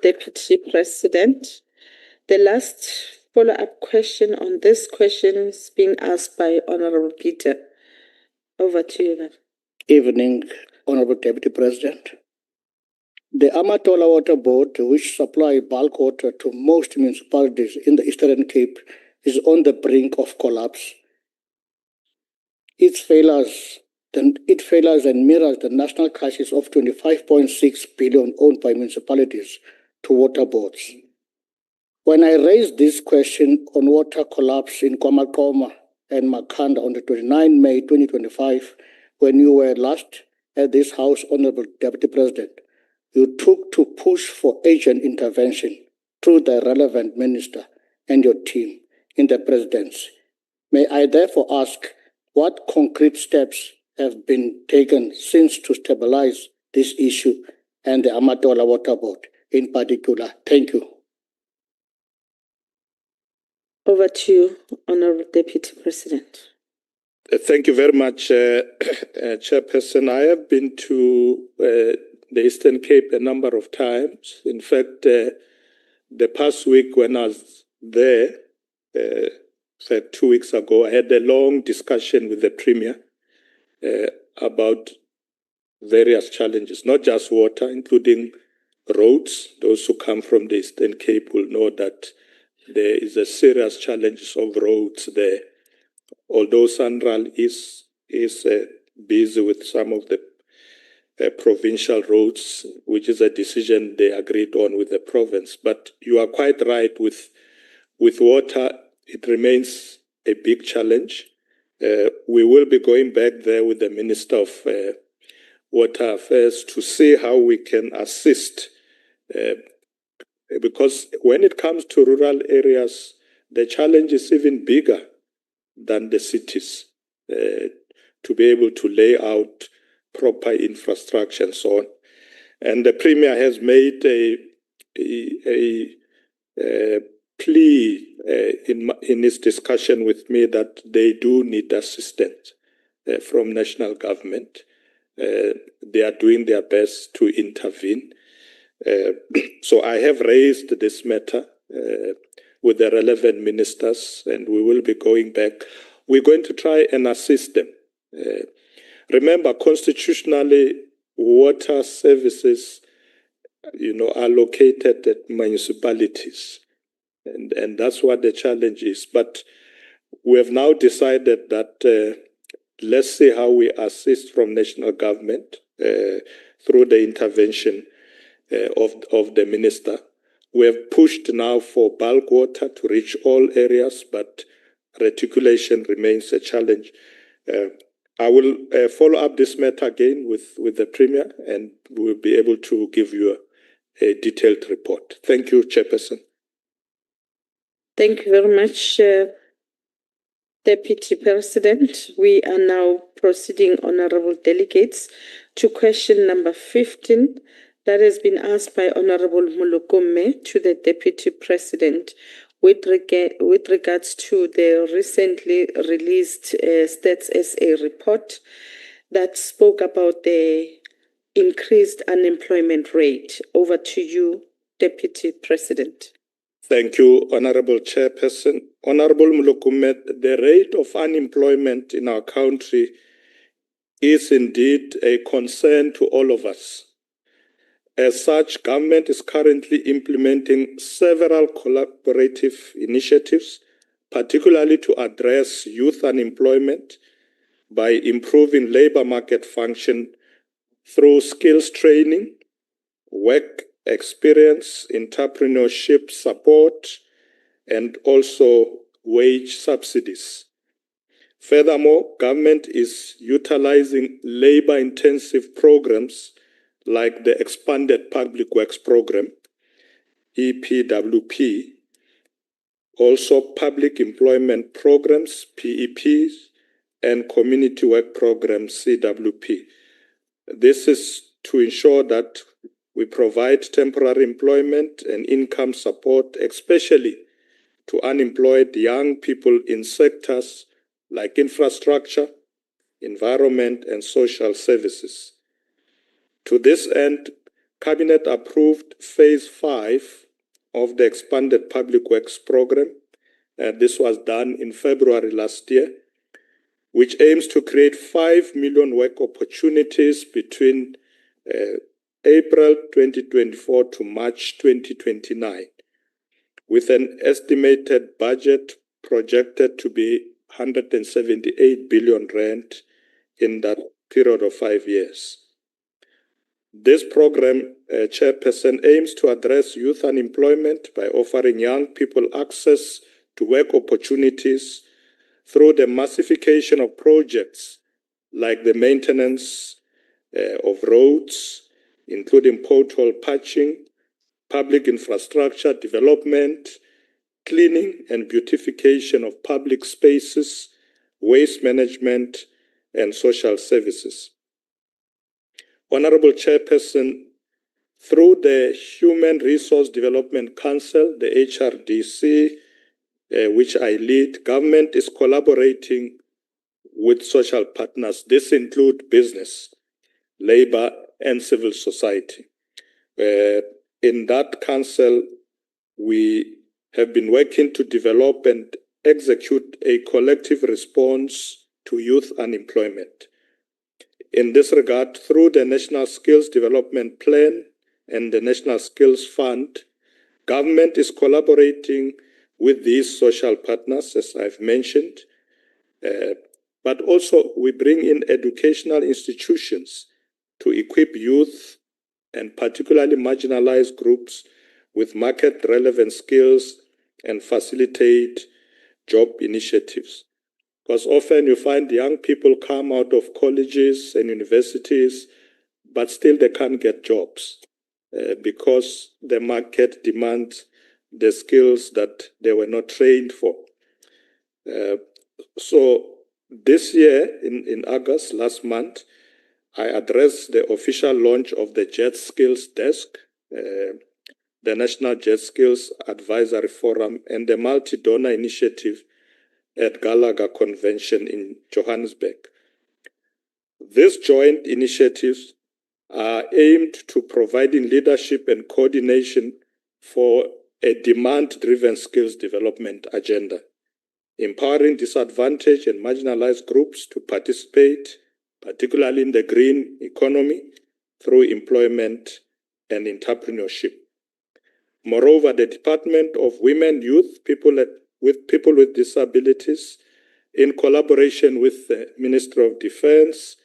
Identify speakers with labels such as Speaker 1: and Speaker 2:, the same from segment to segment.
Speaker 1: Deputy President. The last follow-up question on this question is being asked by Honorable Peter. Over to you, then.
Speaker 2: Evening, Honorable Deputy President. The Amatola Water Board, which supply bulk water to most municipalities in the Eastern Cape, is on the brink of collapse. It failures and mirrors the national crisis of 25.6 billion owned by municipalities to water boards. When I raised this question on water collapse in Kwamakoma and Makhanda on the 29 May 2025, when you were last at this House, Honorable Deputy President, you took to push for urgent intervention through the relevant minister and your team in the presidency. May I therefore ask what concrete steps have been taken since to stabilize this issue and the Amatola Water Board in particular? Thank you.
Speaker 1: Over to you, Honorable Deputy President.
Speaker 3: Thank you very much, Chairperson. I have been to the Eastern Cape a number of times. In fact, the past week when I was there, 2 weeks ago, I had a long discussion with the Premier about various challenges, not just water, including roads. Those who come from the Eastern Cape will know that there is a serious challenge of roads there. Although Central is busy with some of the provincial roads, which is a decision they agreed on with the province. But you are quite right, with water, it remains a big challenge. We will be going back there with the Minister of Water Affairs to see how we can assist, because when it comes to rural areas, the challenge is even bigger than the cities, to be able to lay out proper infrastructure and so on. And the Premier has made a plea in his discussion with me that they do need assistance from national government. They are doing their best to intervene. So I have raised this matter with the relevant ministers, and we will be going back. We're going to try and assist them. Remember, constitutionally, water services, are located at municipalities, and that's what the challenge is. But we have now decided that let's see how we assist from national government through the intervention of the minister. We have pushed now for bulk water to reach all areas, but reticulation remains a challenge. I will follow up this matter again with the Premier, and we'll be able to give you a detailed report. Thank you, Chairperson.
Speaker 1: Thank you very much, Deputy President. We are now proceeding, honorable delegates, to question number 15 that has been asked by Honorable Mulukume to the Deputy President with regards to the recently released Stats SA report that spoke about the increased unemployment rate. Over to you, Deputy President.
Speaker 3: Thank you, Honorable Chairperson. Honorable Mulukume, the rate of unemployment in our country is indeed a concern to all of us. As such, government is currently implementing several collaborative initiatives, particularly to address youth unemployment by improving labor market function through skills training, work experience, entrepreneurship support, and also wage subsidies. Furthermore, government is utilizing labor-intensive programs like the Expanded Public Works Program, EPWP, also Public Employment Programs, PEPs, and Community Work Programs, CWP. This is to ensure that we provide temporary employment and income support, especially to unemployed young people in sectors like infrastructure, environment, and social services. To this end, Cabinet approved Phase 5 of the expanded public works program. This was done in February last year, which aims to create 5 million work opportunities between April 2024 to March 2029, with an estimated budget projected to be 178 billion rand in that period of 5 years. This program, Chairperson, aims to address youth unemployment by offering young people access to work opportunities through the massification of projects like the maintenance of roads, including pothole patching, public infrastructure development, cleaning and beautification of public spaces, waste management, and social services. Honorable Chairperson, through the Human Resource Development Council, the HRDC, which I lead, government is collaborating with social partners. This includes business, labor, and civil society. In that council, we have been working to develop and execute a collective response to youth unemployment. In this regard, through the National Skills Development Plan and the National Skills Fund, government is collaborating with these social partners, as I've mentioned, but also we bring in educational institutions to equip youth and particularly marginalized groups with market-relevant skills and facilitate job initiatives. Because often you find young people come out of colleges and universities, but still they can't get jobs because the market demands the skills that they were not trained for. So this year, in August, last month, I addressed the official launch of the JET Skills Desk, the National JET Skills Advisory Forum, and the multi-donor initiative at Gallagher Convention in Johannesburg. These joint initiatives are aimed to providing leadership and coordination for a demand-driven skills development agenda, empowering disadvantaged and marginalized groups to participate, particularly in the green economy, through employment and entrepreneurship. Moreover, the Department of Women, Youth, People with Disabilities, in collaboration with the Ministry of Defense,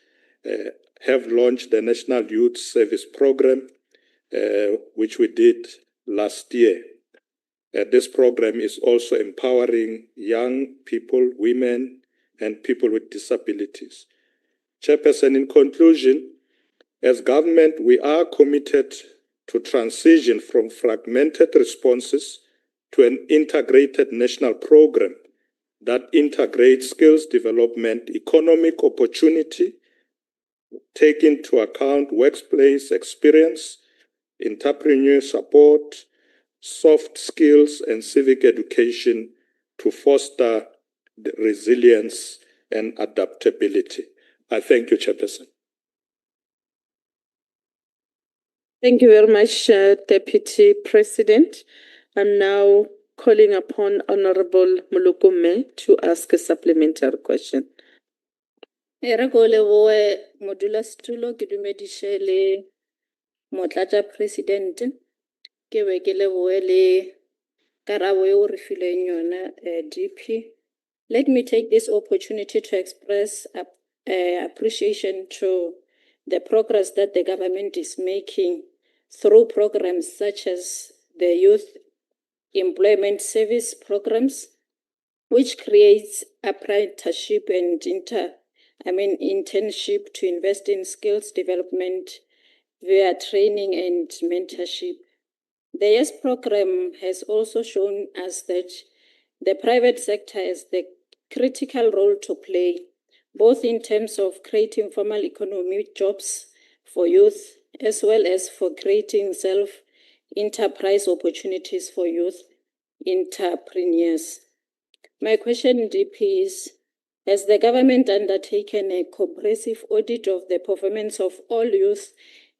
Speaker 3: have launched the National Youth Service Program, which we did last year. This program is also empowering young people, women, and people with disabilities. Chairperson, in conclusion, as government, we are committed to transition from fragmented responses to an integrated national program that integrates skills development, economic opportunity, take into account workplace experience, entrepreneur support, soft skills, and civic education to foster the resilience and adaptability. I thank you, Chairperson.
Speaker 1: Thank you very much, Deputy President. I'm now calling upon Honorable Mulukume to ask a supplementary question.
Speaker 4: Modula Stulo ke dumedishe le Motlatsa President ke be ke leboe le karabo eo re fileng yona DP. Let me take this opportunity to express appreciation to the progress that the government is making through programs such as the Youth Employment Service programs, which creates apprenticeship and internship to invest in skills development via training and mentorship. The YES program has also shown us that the private sector has the critical role to play, both in terms of creating formal economic jobs for youth, as well as for creating self-enterprise opportunities for youth entrepreneurs. My question, DP, is, has the government undertaken a comprehensive audit of the performance of all youth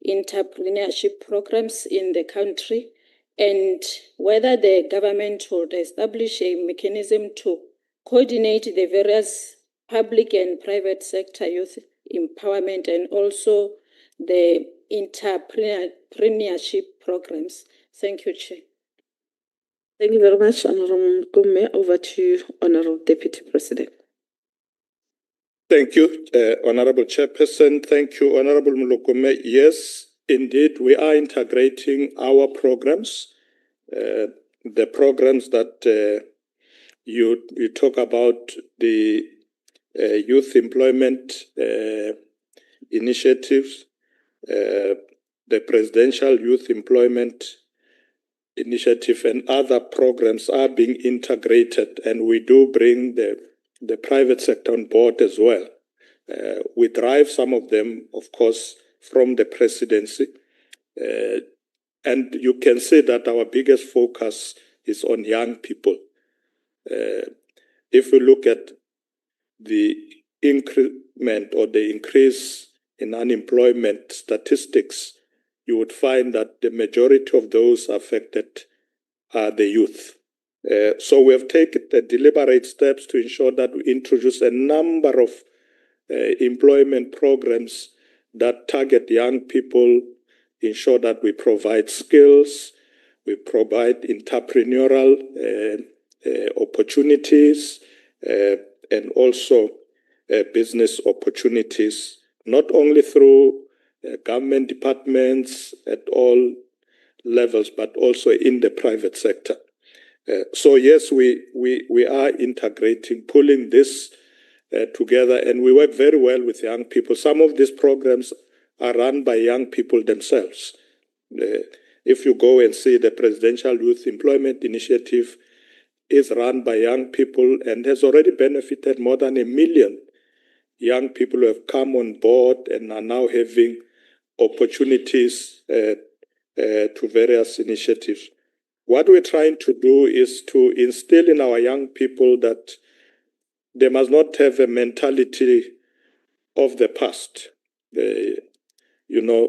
Speaker 4: entrepreneurship programs in the country, and whether the government would establish a mechanism to coordinate the various public and private sector youth empowerment and also the entrepreneurship programs. Thank you, Chair.
Speaker 1: Thank you very much, Honorable Gumme. Over to you, Honorable Deputy President.
Speaker 3: Thank you, Honorable Chairperson. Thank you, Honorable Mulokome. Yes, indeed, we are integrating our programs, the programs that you talk about, the youth employment initiatives, the Presidential Youth Employment Initiative and other programs are being integrated, and we do bring the private sector on board as well. We drive some of them, of course, from the presidency. And you can see that our biggest focus is on young people. If we look at the increment or the increase in unemployment statistics, you would find that the majority of those affected are the youth. So we have taken the deliberate steps to ensure that we introduce a number of employment programs that target young people, ensure that we provide skills, we provide entrepreneurial opportunities, and also business opportunities, not only through government departments at all levels, but also in the private sector. So yes, we are integrating, pulling this together, and we work very well with young people. Some of these programs are run by young people themselves. If you go and see the Presidential Youth Employment Initiative is run by young people and has already benefited more than 1 million young people who have come on board and are now having opportunities to various initiatives. What we're trying to do is to instill in our young people that they must not have a mentality of the past. You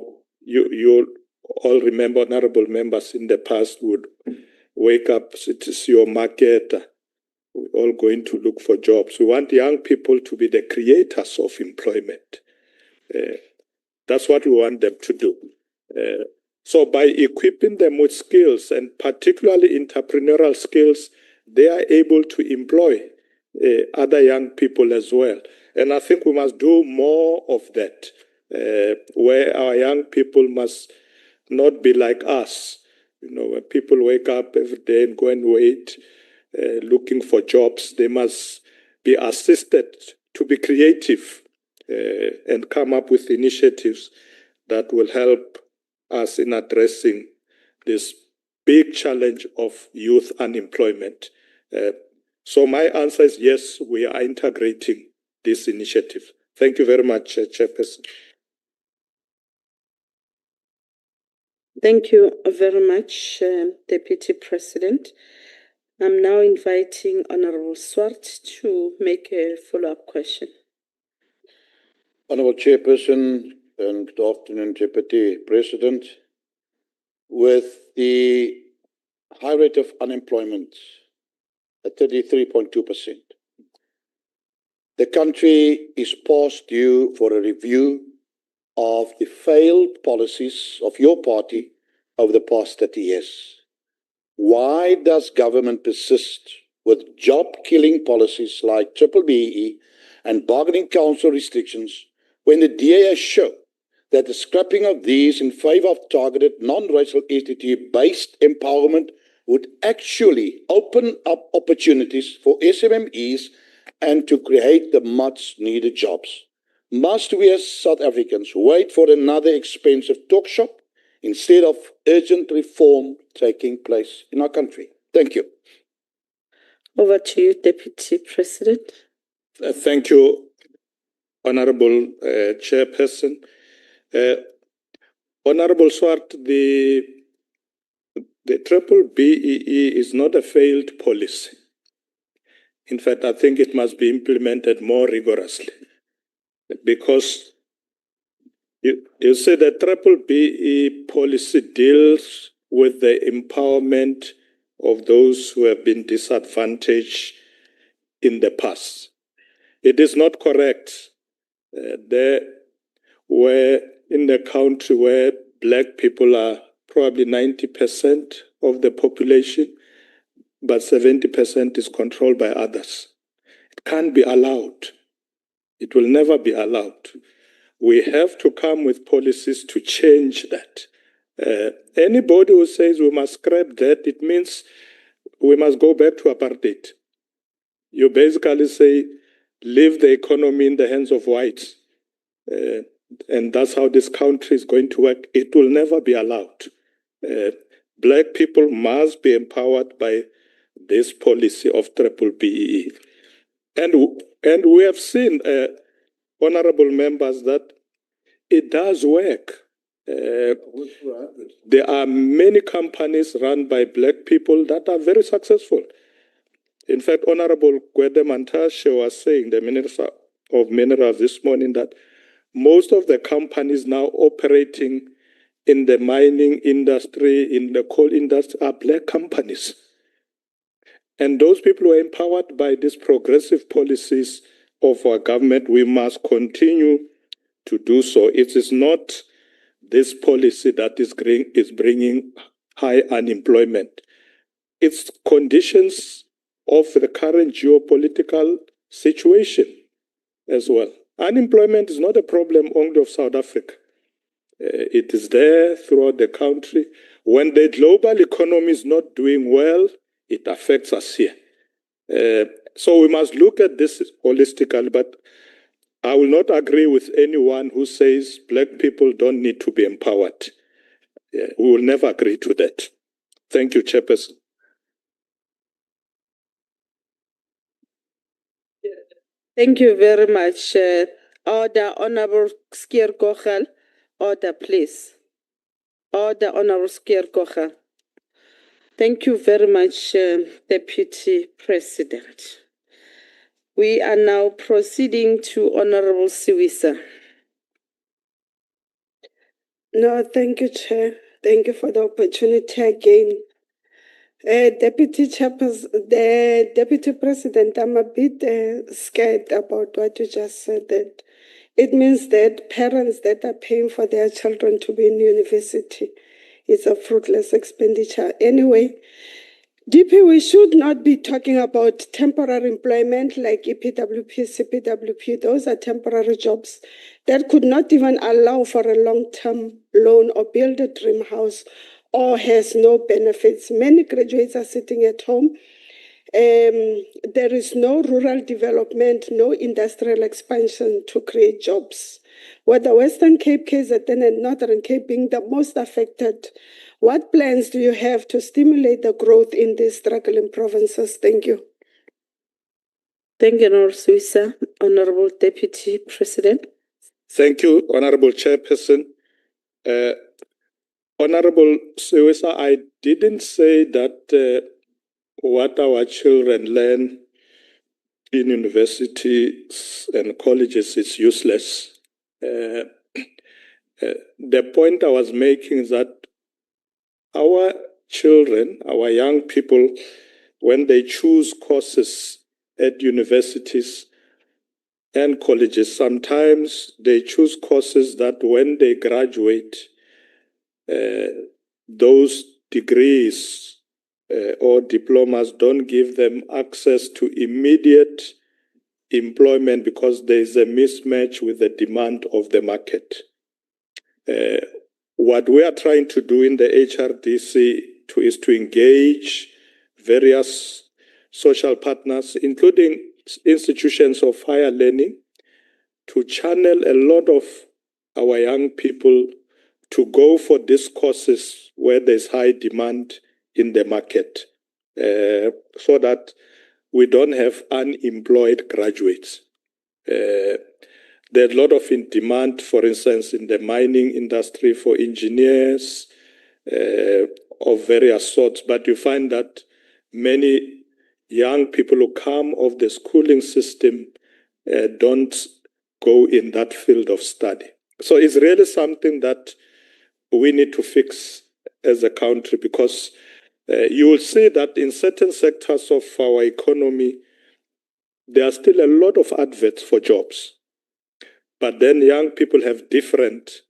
Speaker 3: all remember, honorable members in the past would wake up, it is your market, we're all going to look for jobs. We want young people to be the creators of employment. That's what we want them to do. So by equipping them with skills, and particularly entrepreneurial skills, they are able to employ other young people as well. And I think we must do more of that, where our young people must not be like us. When people wake up every day and go and wait, looking for jobs, they must be assisted to be creative and come up with initiatives that will help us in addressing this big challenge of youth unemployment. So my answer is yes, we are integrating this initiative. Thank you very much, Chairperson.
Speaker 1: Thank you very much, Deputy President. I'm now inviting Honorable Swart to make a follow-up question.
Speaker 5: Honorable Chairperson, and good afternoon, Deputy President. With the high rate of unemployment at 33.2%, the country is past due for a review of the failed policies of your party over the past 30 years. Why does government persist with job-killing policies like BBBEE and bargaining council restrictions when the DA show that the scrapping of these in favor of targeted non-racial entity-based empowerment would actually open up opportunities for SMMEs and to create the much-needed jobs? Must we as South Africans wait for another expensive talk shop instead of urgent reform taking place in our country? Thank you.
Speaker 1: Over to you, Deputy President.
Speaker 3: Thank you, Honorable Chairperson. Honorable Swart, the BBBEE is not a failed policy. In fact, I think it must be implemented more rigorously, because You say the triple BE policy deals with the empowerment of those who have been disadvantaged in the past. It is not correct. There were in the country where black people are probably 90% of the population, but 70% is controlled by others. It can't be allowed. It will never be allowed. We have to come with policies to change that. Anybody who says we must scrap that, it means we must go back to apartheid. You basically say, leave the economy in the hands of whites. And that's how this country is going to work. It will never be allowed. Black people must be empowered by this policy of triple BEE. And we have seen, honorable members, that it does work. There are many companies run by black people that are very successful. In fact, Honorable Gwede Mantashe was saying, the Minister of Minerals this morning, that most of the companies now operating in the mining industry, in the coal industry, are black companies. And those people were empowered by these progressive policies of our government. We must continue to do so. It is not this policy that is bringing high unemployment. It's conditions of the current geopolitical situation as well. Unemployment is not a problem only of South Africa. It is there throughout the country. When the global economy is not doing well, it affects us here. So we must look at this holistically, but I will not agree with anyone who says black people don't need to be empowered. We will never agree to that. Thank you, Chairperson.
Speaker 1: Thank you very much. Order, Honorable Skier Kochel. Order, please. Order, Honorable Skier Kochel. Thank you very much, Deputy President. We are now proceeding to Honorable Siwisa.
Speaker 6: No, thank you, Chair. Thank you for the opportunity again. Deputy President, I'm a bit scared about what you just said. That it means that parents that are paying for their children to be in university is a fruitless expenditure. Anyway, DP, we should not be talking about temporary employment like EPWP, CPWP. Those are temporary jobs that could not even allow for a long-term loan or build a dream house or has no benefits. Many graduates are sitting at home. There is no rural development, no industrial expansion to create jobs. With the Western Cape, KZN, and Northern Cape being the most affected, what plans do you have to stimulate the growth in these struggling provinces? Thank you.
Speaker 1: Thank you, Honorable Siwisa. Honorable Deputy President.
Speaker 3: Thank you, Honorable Chairperson. Honorable Siwisa, I didn't say that what our children learn in universities and colleges is useless. The point I was making is that our children, our young people, when they choose courses at universities and colleges, sometimes they choose courses that when they graduate, those degrees or diplomas don't give them access to immediate employment because there is a mismatch with the demand of the market. What we are trying to do in the HRDC is to engage various social partners, including institutions of higher learning, to channel a lot of our young people to go for these courses where there's high demand in the market, so that we don't have unemployed graduates. There's a lot of demand, for instance, in the mining industry for engineers of various sorts, but you find that many young people who come off the schooling system don't go in that field of study. So it's really something that we need to fix as a country, because you will see that in certain sectors of our economy, there are still a lot of adverts for jobs. But then young people have different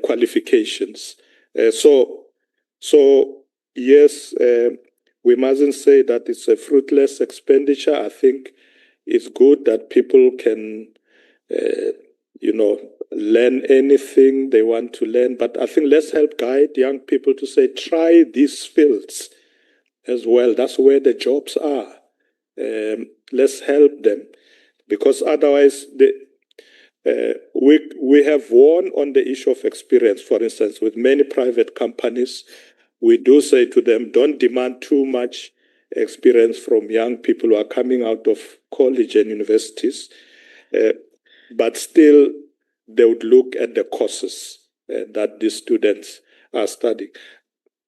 Speaker 3: qualifications. So yes, we mustn't say that it's a fruitless expenditure. I think it's good that people can, learn anything they want to learn. But I think let's help guide young people to say, try these fields as well. That's where the jobs are. Let's help them, because otherwise we have won on the issue of experience. For instance, with many private companies, we do say to them, don't demand too much experience from young people who are coming out of college and universities, but still they would look at the courses that these students are studying.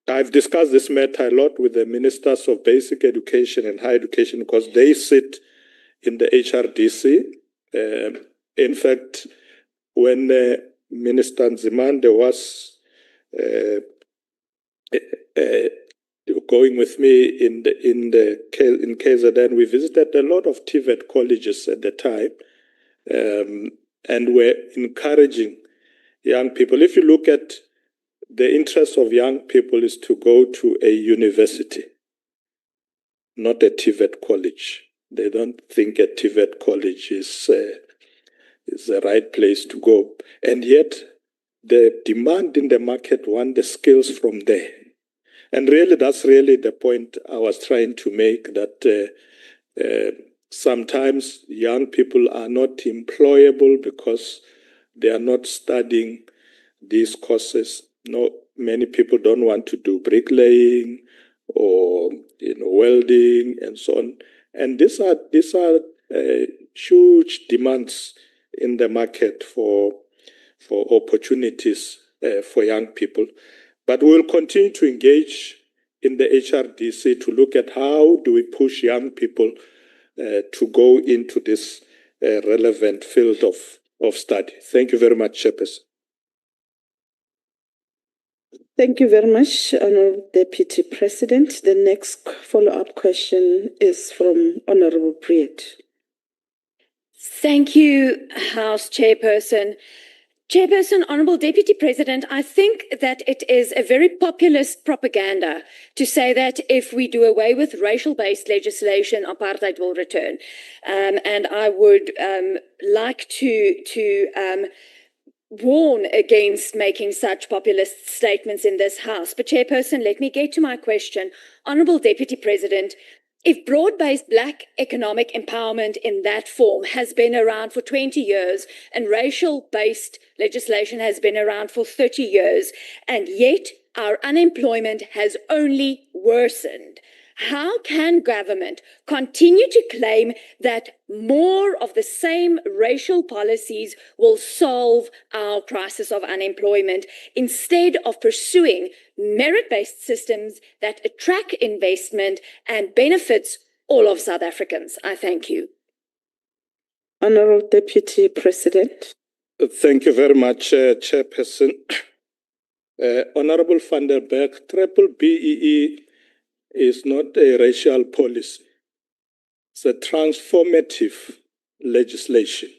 Speaker 3: I've discussed this matter a lot with the ministers of basic education and higher education, because they sit in the HRDC. In fact, when Minister Nzimande was going with me in KZN, we visited a lot of TVET colleges at the time, and we're encouraging young people. If you look at the interest of young people is to go to a university, not a TVET college. They don't think a TVET college is the right place to go. And yet, the demand in the market want the skills from there. And really, that's really the point I was trying to make, that sometimes young people are not employable because they are not studying these courses. No, many people don't want to do bricklaying or welding and so on. And these are huge demands in the market for opportunities for young people. But we'll continue to engage in the HRDC to look at how do we push young people to go into this relevant field of study. Thank you very much, Chairperson.
Speaker 1: Thank you very much, Honourable Deputy President. The next follow-up question is from Honourable Breed.
Speaker 7: Thank you, House Chairperson. Chairperson, Honourable Deputy President, I think that it is a very populist propaganda to say that if we do away with racial-based legislation, apartheid will return. And I would like to warn against making such populist statements in this House. But Chairperson, let me get to my question. Honourable Deputy President, if broad-based Black economic empowerment in that form has been around for 20 years and racial-based legislation has been around for 30 years, and yet our unemployment has only worsened, how can government continue to claim that more of the same racial policies will solve our crisis of unemployment instead of pursuing merit-based systems that attract investment and benefits all of South Africans? I thank you.
Speaker 1: Honourable Deputy President.
Speaker 3: Thank you very much, Chairperson. Honourable van der Berg, triple BEE is not a racial policy. It's a transformative legislation.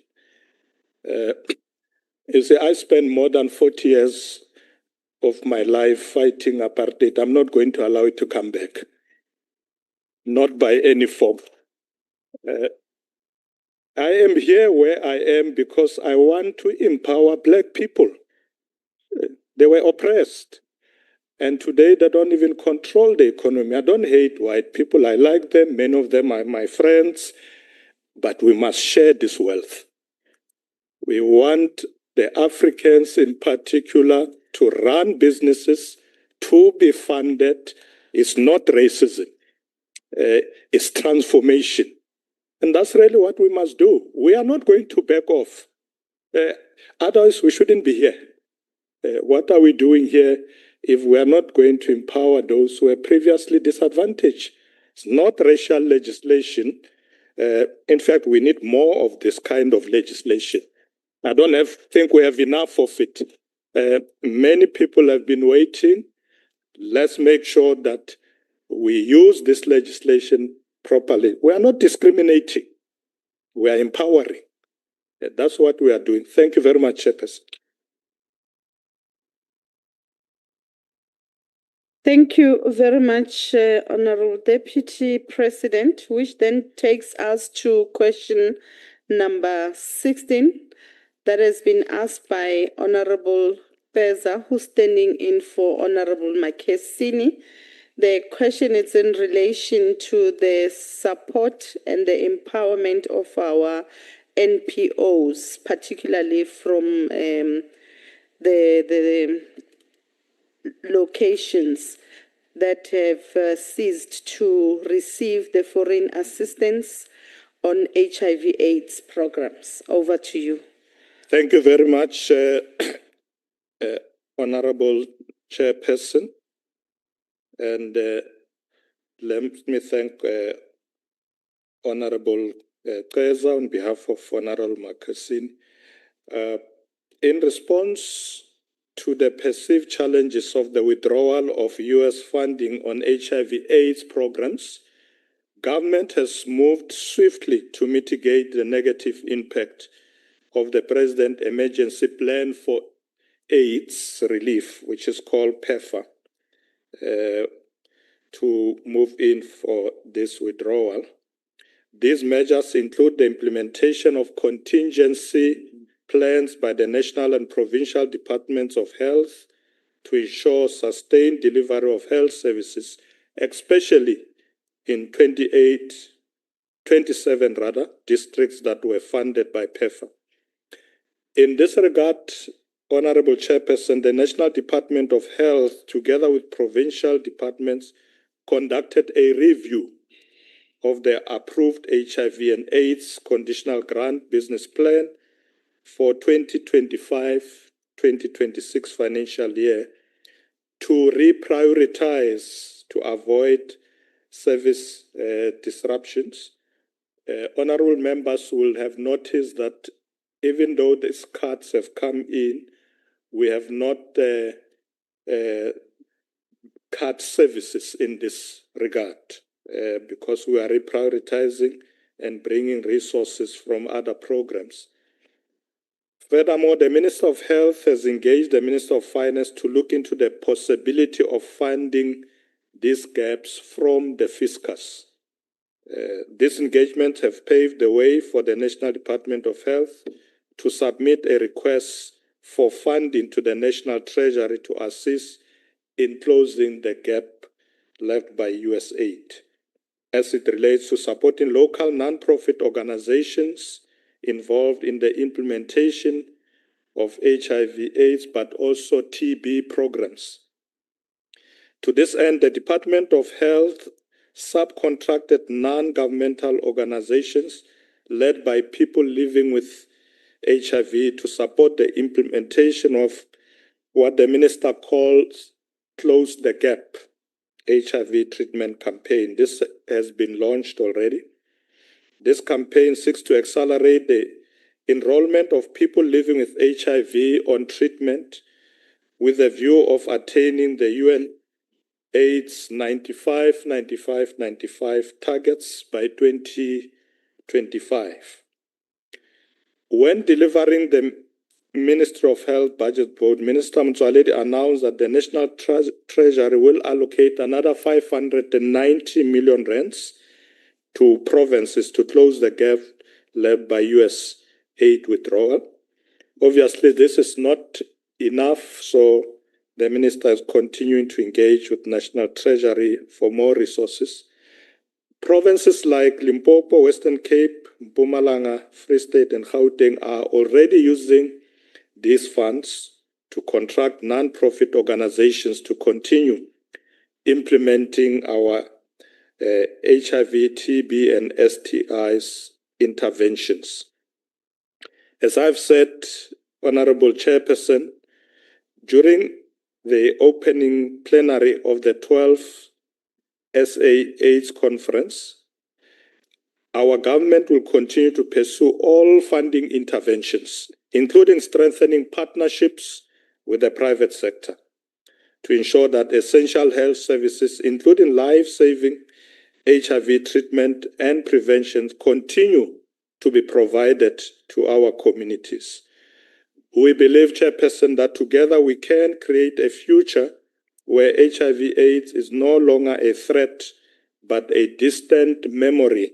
Speaker 3: You see, I spent more than 40 years of my life fighting apartheid. I'm not going to allow it to come back. Not by any form. I am here where I am because I want to empower Black people. They were oppressed. And today they don't even control the economy. I don't hate white people. I like them. Many of them are my friends. But we must share this wealth. We want the Africans in particular to run businesses, to be funded. It's not racism. It's transformation. And that's really what we must do. We are not going to back off. Otherwise, we shouldn't be here. What are we doing here if we are not going to empower those who were previously disadvantaged? It's not racial legislation. In fact, we need more of this kind of legislation. I don't think we have enough of it. Many people have been waiting. Let's make sure that we use this legislation properly. We are not discriminating. We are empowering. That's what we are doing. Thank you very much, Chairperson.
Speaker 1: Thank you very much, Honorable Deputy President, which then takes us to question number 16 that has been asked by Honorable Peza, who's standing in for Honorable Makesini. The question is in relation to the support and the empowerment of our NPOs, particularly from the locations that have ceased to receive the foreign assistance on HIV/AIDS programs. Over to you.
Speaker 3: Thank you very much, Honorable Chairperson. And let me thank Honorable Keza on behalf of Honorable Makasini. In response to the perceived challenges of the withdrawal of US funding on HIV/AIDS programs, government has moved swiftly to mitigate the negative impact of the President Emergency Plan for AIDS Relief, which is called PEFA, to move in for this withdrawal. These measures include the implementation of contingency plans by the national and provincial departments of health to ensure sustained delivery of health services, especially in 27 districts that were funded by PEFA. In this regard, Honorable Chairperson, the National Department of Health, together with provincial departments, conducted a review of the approved HIV and AIDS conditional grant business plan for 2025-2026 financial year to reprioritize to avoid service disruptions. Honorable members will have noticed that even though these cuts have come in, we have not cut services in this regard because we are reprioritizing and bringing resources from other programs. Furthermore, the Minister of Health has engaged the Minister of Finance to look into the possibility of funding these gaps from the fiscus. These engagements have paved the way for the National Department of Health to submit a request for funding to the National Treasury to assist in closing the gap left by US aid, as it relates to supporting local non-profit organizations involved in the implementation of HIV/AIDS, but also TB programs. To this end, the Department of Health subcontracted non-governmental organizations led by people living with HIV to support the implementation of what the minister calls Close the Gap HIV treatment campaign. This has been launched already. This campaign seeks to accelerate the enrollment of people living with HIV on treatment with a view of attaining the UN AIDS 95-95-95 targets by 2025. When delivering the Ministry of Health Budget Board, Minister Motsoaledi announced that the National Treasury will allocate another 590 million rands to provinces to close the gap left by US aid withdrawal. Obviously, this is not enough, so the Minister is continuing to engage with National Treasury for more resources. Provinces like Limpopo, Western Cape, Mpumalanga, Free State, and Gauteng are already using these funds to contract non-profit organizations to continue implementing our HIV, TB, and STIs interventions. As I've said, Honorable Chairperson, during the opening plenary of the 12th SA/AIDS conference, our government will continue to pursue all funding interventions including strengthening partnerships with the private sector to ensure that essential health services, including life-saving HIV treatment and prevention, continue to be provided to our communities. We believe, Chairperson, that together we can create a future where HIV/AIDS is no longer a threat, but a distant memory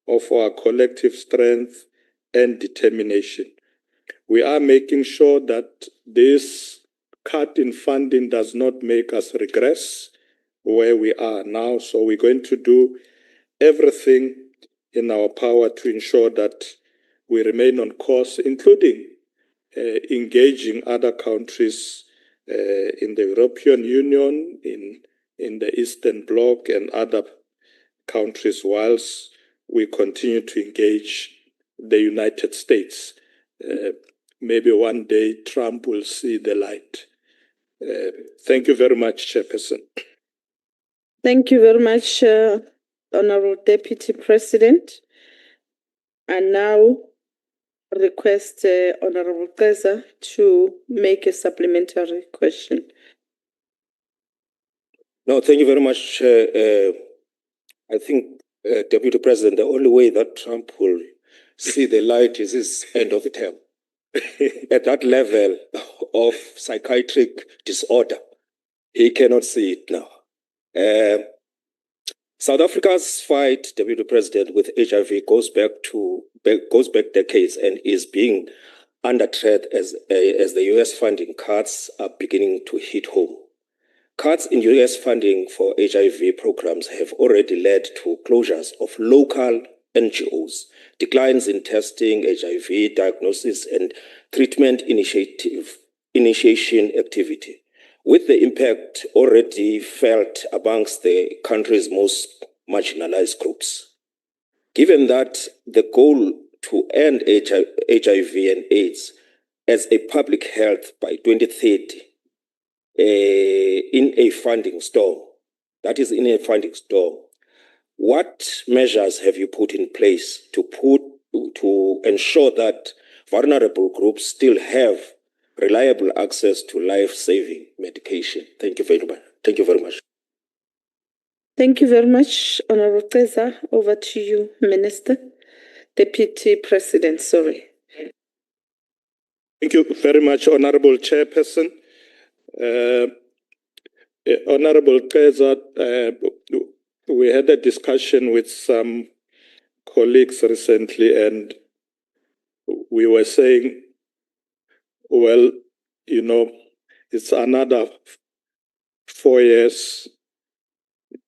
Speaker 3: of our collective strength and determination. We are making sure that this cut in funding does not make us regress where we are now. So we're going to do everything in our power to ensure that we remain on course, including engaging other countries in the European Union, in the Eastern Bloc and other countries, whilst we continue to engage the United States. Maybe one day Trump will see the light. Thank you very much, Chairperson.
Speaker 1: Thank you very much, Honorable Deputy President. I now request Honorable Keza to make a supplementary question.
Speaker 8: No, thank you very much. I think, Deputy President, the only way that Trump will see the light is his end of the term. At that level of psychiatric disorder, he cannot see it now. South Africa's fight, Deputy President, with HIV goes back decades and is being under threat as the US funding cuts are beginning to hit home. Cuts in US funding for HIV programs have already led to closures of local NGOs, declines in testing, HIV diagnosis and treatment initiation activity, with the impact already felt amongst the country's most marginalized groups. Given that the goal to end HIV and AIDS as a public health by 2030 in a funding storm, what measures have you put in place to ensure that vulnerable groups still have reliable access to life-saving medication? Thank you very much. Thank you very much.
Speaker 1: Thank you very much, Honorable Keza. Over to you, Minister. Deputy President, sorry.
Speaker 3: Thank you very much, Honorable Chairperson. Honorable Keza, we had a discussion with some colleagues recently, and we were saying, well, you know, it's another 4 years,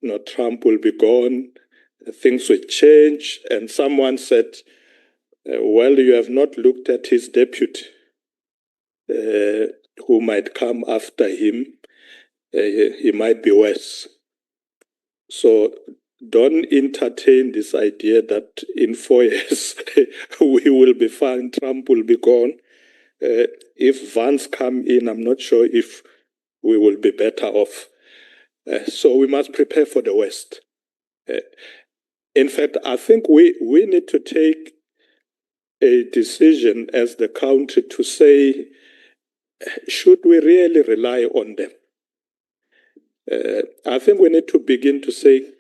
Speaker 3: you know, Trump will be gone, things will change. And someone said, well, you have not looked at his deputy, who might come after him. He might be worse. So don't entertain this idea that in 4 years we will be fine, Trump will be gone. If Vance come in, I'm not sure if we will be better off. So we must prepare for the worst. In fact, I think we need to take a decision as the country to say, should we really rely on them? I think we need to begin to say,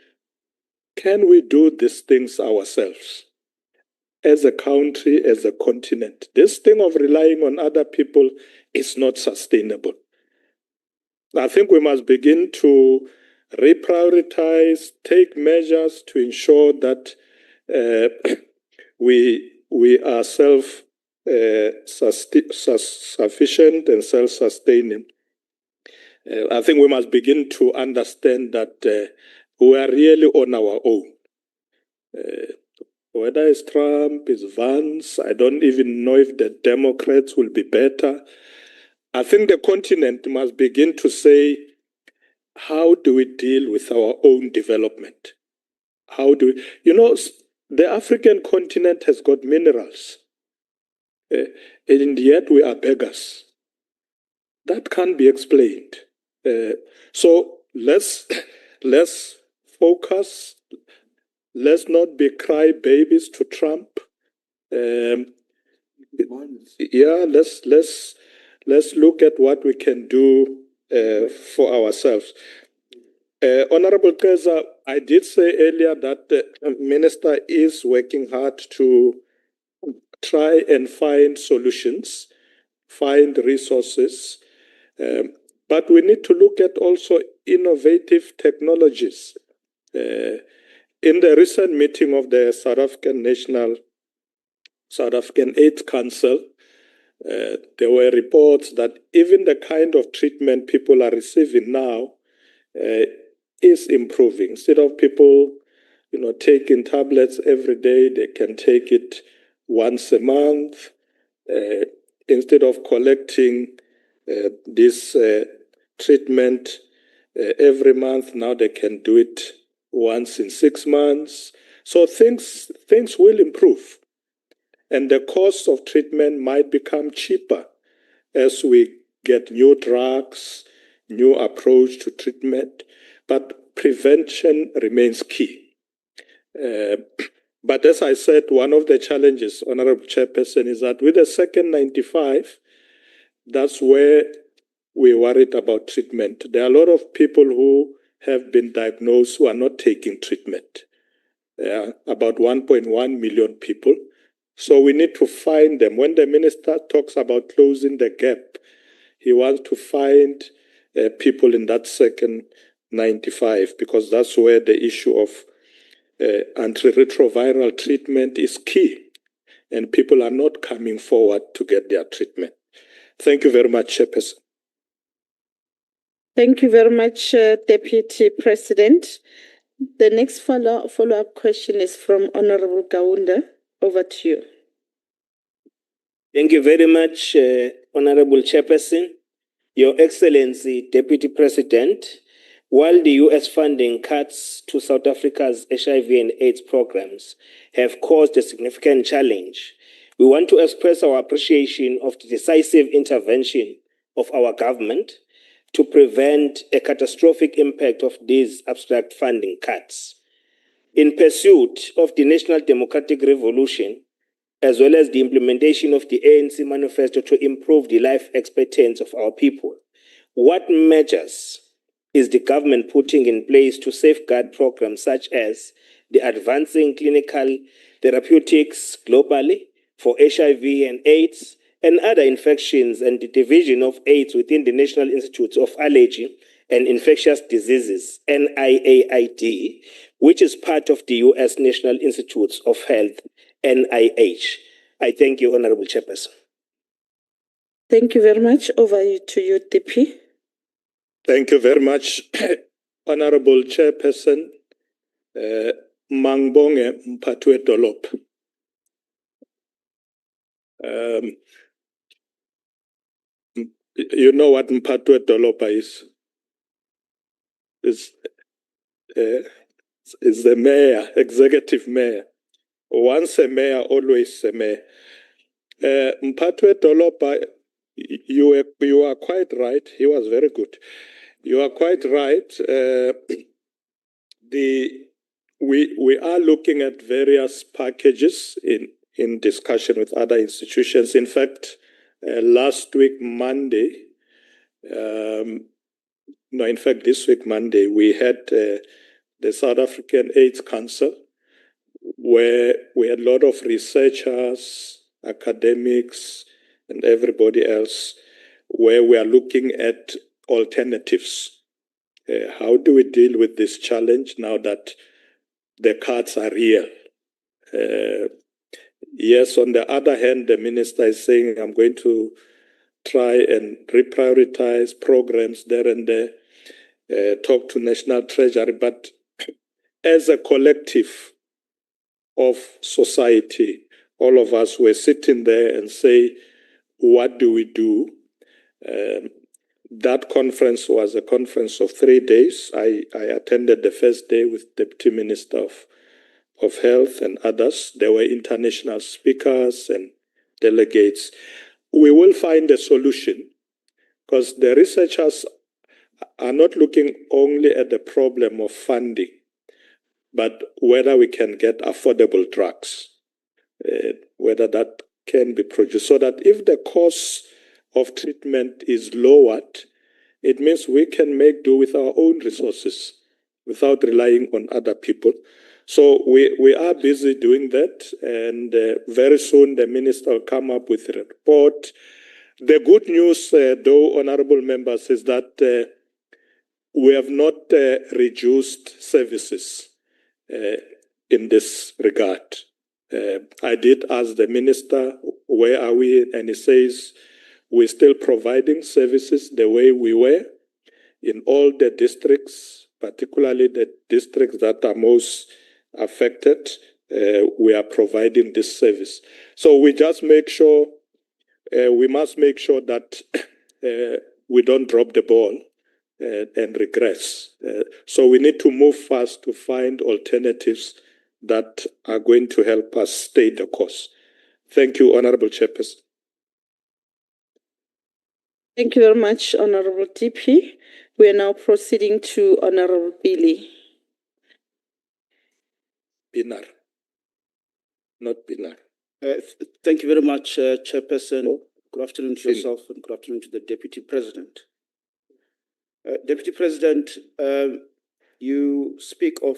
Speaker 3: can we do these things ourselves? As a country, as a continent. This thing of relying on other people is not sustainable. I think we must begin to reprioritize, take measures to ensure that we are self-sufficient and self-sustaining. I think we must begin to understand that we are really on our own. Whether it's Trump, it's Vance, I don't even know if the Democrats will be better. I think the continent must begin to say, how do we deal with our own development? How do we, you know, the African continent has got minerals, and yet we are beggars. That can't be explained. So let's focus. Let's not be crybabies to Trump. Yeah, let's look at what we can do for ourselves. Honorable Keza, I did say earlier that the minister is working hard to try and find solutions, find resources, but we need to look at also innovative technologies. In the recent meeting of the South African AIDS Council, there were reports that even the kind of treatment people are receiving now is improving. Instead of people, taking tablets every day, they can take it once a month. Instead of collecting this treatment every month, now they can do it once in 6 months. So things will improve. And the cost of treatment might become cheaper as we get new drugs, new approach to treatment, but prevention remains key. But as I said, one of the challenges, Honorable Chairperson, is that with the second 95, that's where we're worried about treatment. There are a lot of people who have been diagnosed who are not taking treatment. About 1.1 million people. So we need to find them. When the minister talks about closing the gap, he wants to find people in that second 95, because that's where the issue of antiretroviral treatment is key, and people are not coming forward to get their treatment. Thank you very much, Chairperson.
Speaker 1: Thank you very much, Deputy President. The next follow-up question is from Honorable Kaunda. Over to you.
Speaker 9: Thank you very much, Honorable Chairperson. Your Excellency, Deputy President, while the US funding cuts to South Africa's HIV and AIDS programs have caused a significant challenge, we want to express our appreciation of the decisive intervention of our government to prevent a catastrophic impact of these abstract funding cuts. In pursuit of the National Democratic Revolution, as well as the implementation of the ANC manifesto to improve the life expectancy of our people, what measures is the government putting in place to safeguard programs such as the Advancing Clinical Therapeutics globally for HIV and AIDS and other infections, and the Division of AIDS within the National Institute of Allergy and Infectious Diseases, NIAID, which is part of the US National Institutes of Health, NIH. I thank you, Honorable Chairperson.
Speaker 1: Thank you very much. Over to you, DP.
Speaker 3: Thank you very much, Honorable Chairperson, Mangbonge Mpatwe Dolop. You know what Mpatwe Dolopa is? Is the mayor, executive mayor. Once a mayor, always a mayor. Mpatwe Dolopa, you are quite right. He was very good. You are quite right. We are looking at various packages in discussion with other institutions. In fact, last week, Monday, this week, Monday, we had the South African AIDS Council, where we had a lot of researchers, academics, and everybody else, where we are looking at alternatives. How do we deal with this challenge now that the cuts are real? Yes, on the other hand, the minister is saying, I'm going to try and reprioritize programs there and there, talk to National Treasury, but as a collective of society, all of us were sitting there and say, what do we do? That conference was a conference of 3 days. I attended the first day with Deputy Minister of Health and others. There were international speakers and delegates. We will find a solution, because the researchers are not looking only at the problem of funding, but whether we can get affordable drugs, whether that can be produced, so that if the cost of treatment is lowered, it means we can make do with our own resources without relying on other people. So we are busy doing that, and very soon the minister will come up with a report. The good news, though, honorable members, is that we have not reduced services in this regard. I did ask the minister, where are we? And he says, we're still providing services the way we were in all the districts, particularly the districts that are most affected. We are providing this service. So we just make sure, we must make sure that we don't drop the ball and regress. So we need to move fast to find alternatives that are going to help us stay the course. Thank you, Honorable Chairperson.
Speaker 1: Thank you very much, Honorable DP. We are now proceeding to Honorable Billy.
Speaker 3: Binar, not Binar.
Speaker 10: Thank you very much, Chairperson. Good afternoon to yourself and good afternoon to the Deputy President. Deputy President, you speak of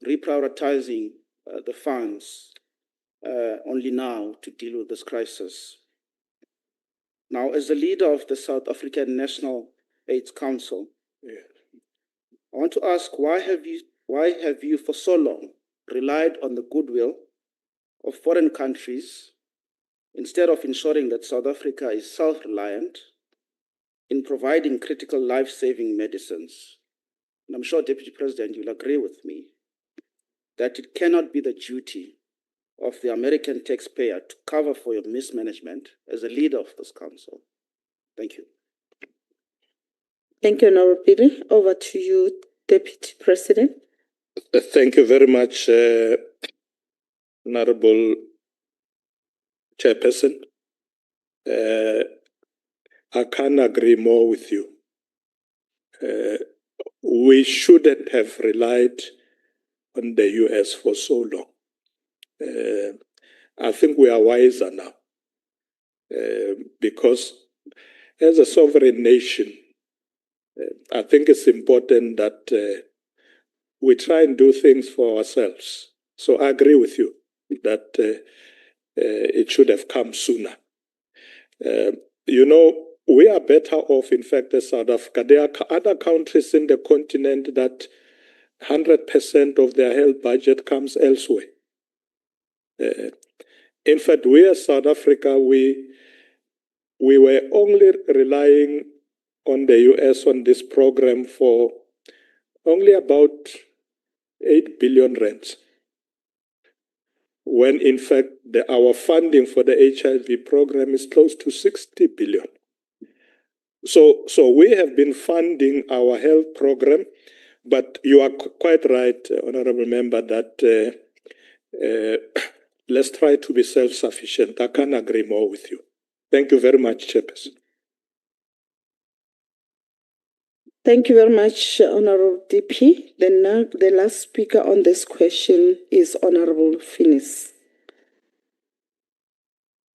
Speaker 10: reprioritizing the funds only now to deal with this crisis. Now, as the leader of the South African National AIDS Council, I want to ask, why have you for so long relied on the goodwill of foreign countries instead of ensuring that South Africa is self-reliant in providing critical life-saving medicines? And I'm sure, Deputy President, you'll agree with me that it cannot be the duty of the American taxpayer to cover for your mismanagement as a leader of this council. Thank you.
Speaker 1: Thank you, Honorable Billy. Over to you, Deputy President.
Speaker 3: Thank you very much, Honorable Chairperson. I can't agree more with you. We shouldn't have relied on the US for so long. I think we are wiser now because as a sovereign nation, I think it's important that we try and do things for ourselves. So I agree with you that it should have come sooner. You know, we are better off, in fact, as South Africa. There are other countries in the continent that 100% of their health budget comes elsewhere. In fact, we as South Africa, we were only relying on the US on this program for only about 8 billion rands, when in fact our funding for the HIV program is close to 60 billion. So we have been funding our health program, but you are quite right, Honorable Member, that let's try to be self-sufficient. I can't agree more with you. Thank you very much, Chairperson.
Speaker 1: Thank you very much, Honorable DP. The last speaker on this question is Honorable Finis.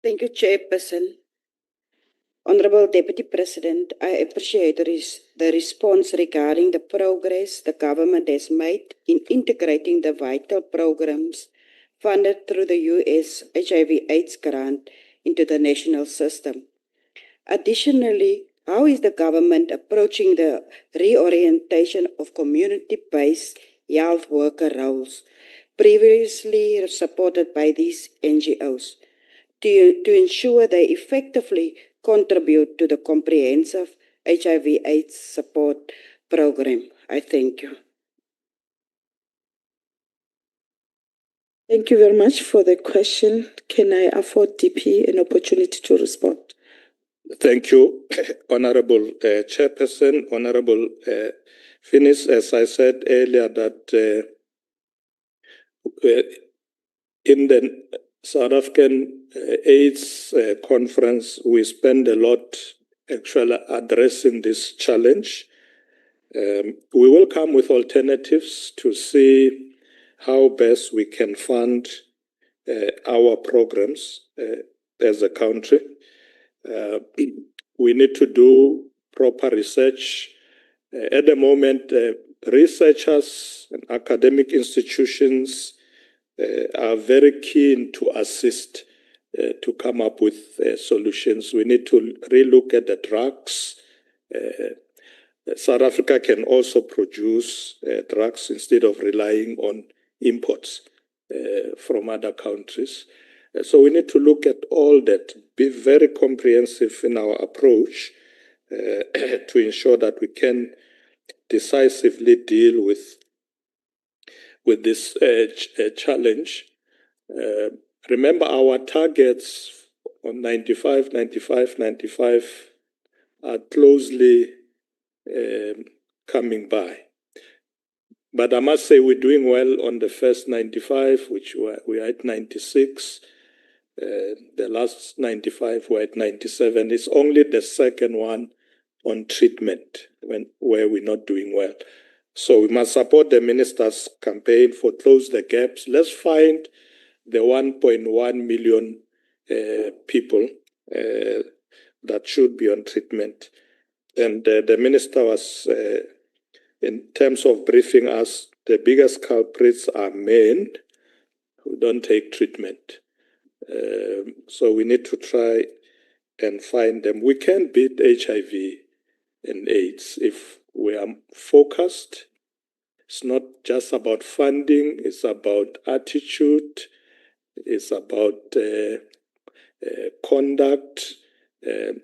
Speaker 11: Thank you, Chairperson. Honorable Deputy President, I appreciate the response regarding the progress the government has made in integrating the vital programs funded through the US HIV/AIDS grant into the national system. Additionally, how is the government approaching the reorientation of community-based health worker roles previously supported by these NGOs to ensure they effectively contribute to the comprehensive HIV/AIDS support program? I thank you.
Speaker 1: Thank you very much for the question. Can I afford DP an opportunity to respond?
Speaker 3: Thank you, Honorable Chairperson, Honorable Finis. As I said earlier, that in the South African AIDS conference, we spend a lot actually addressing this challenge. We will come with alternatives to see how best we can fund our programs. as a country. We need to do proper research. At the moment, researchers and academic institutions are very keen to assist to come up with solutions. We need to relook at the drugs. South Africa can also produce drugs instead of relying on imports from other countries. So we need to look at all that, be very comprehensive in our approach to ensure that we can decisively deal with this challenge. Remember, our targets on 95, 95, 95 are closely coming by. But I must say we're doing well on the first 95, which we are at 96. The last 95 were at 97. It's only the second one on treatment where we're not doing well. So we must support the minister's campaign for Close the Gaps. Let's find the 1.1 million people that should be on treatment. And the minister was, in terms of briefing us, the biggest culprits are men who don't take treatment. So we need to try and find them. We can beat HIV and AIDS if we are focused. It's not just about funding, it's about attitude, it's about conduct.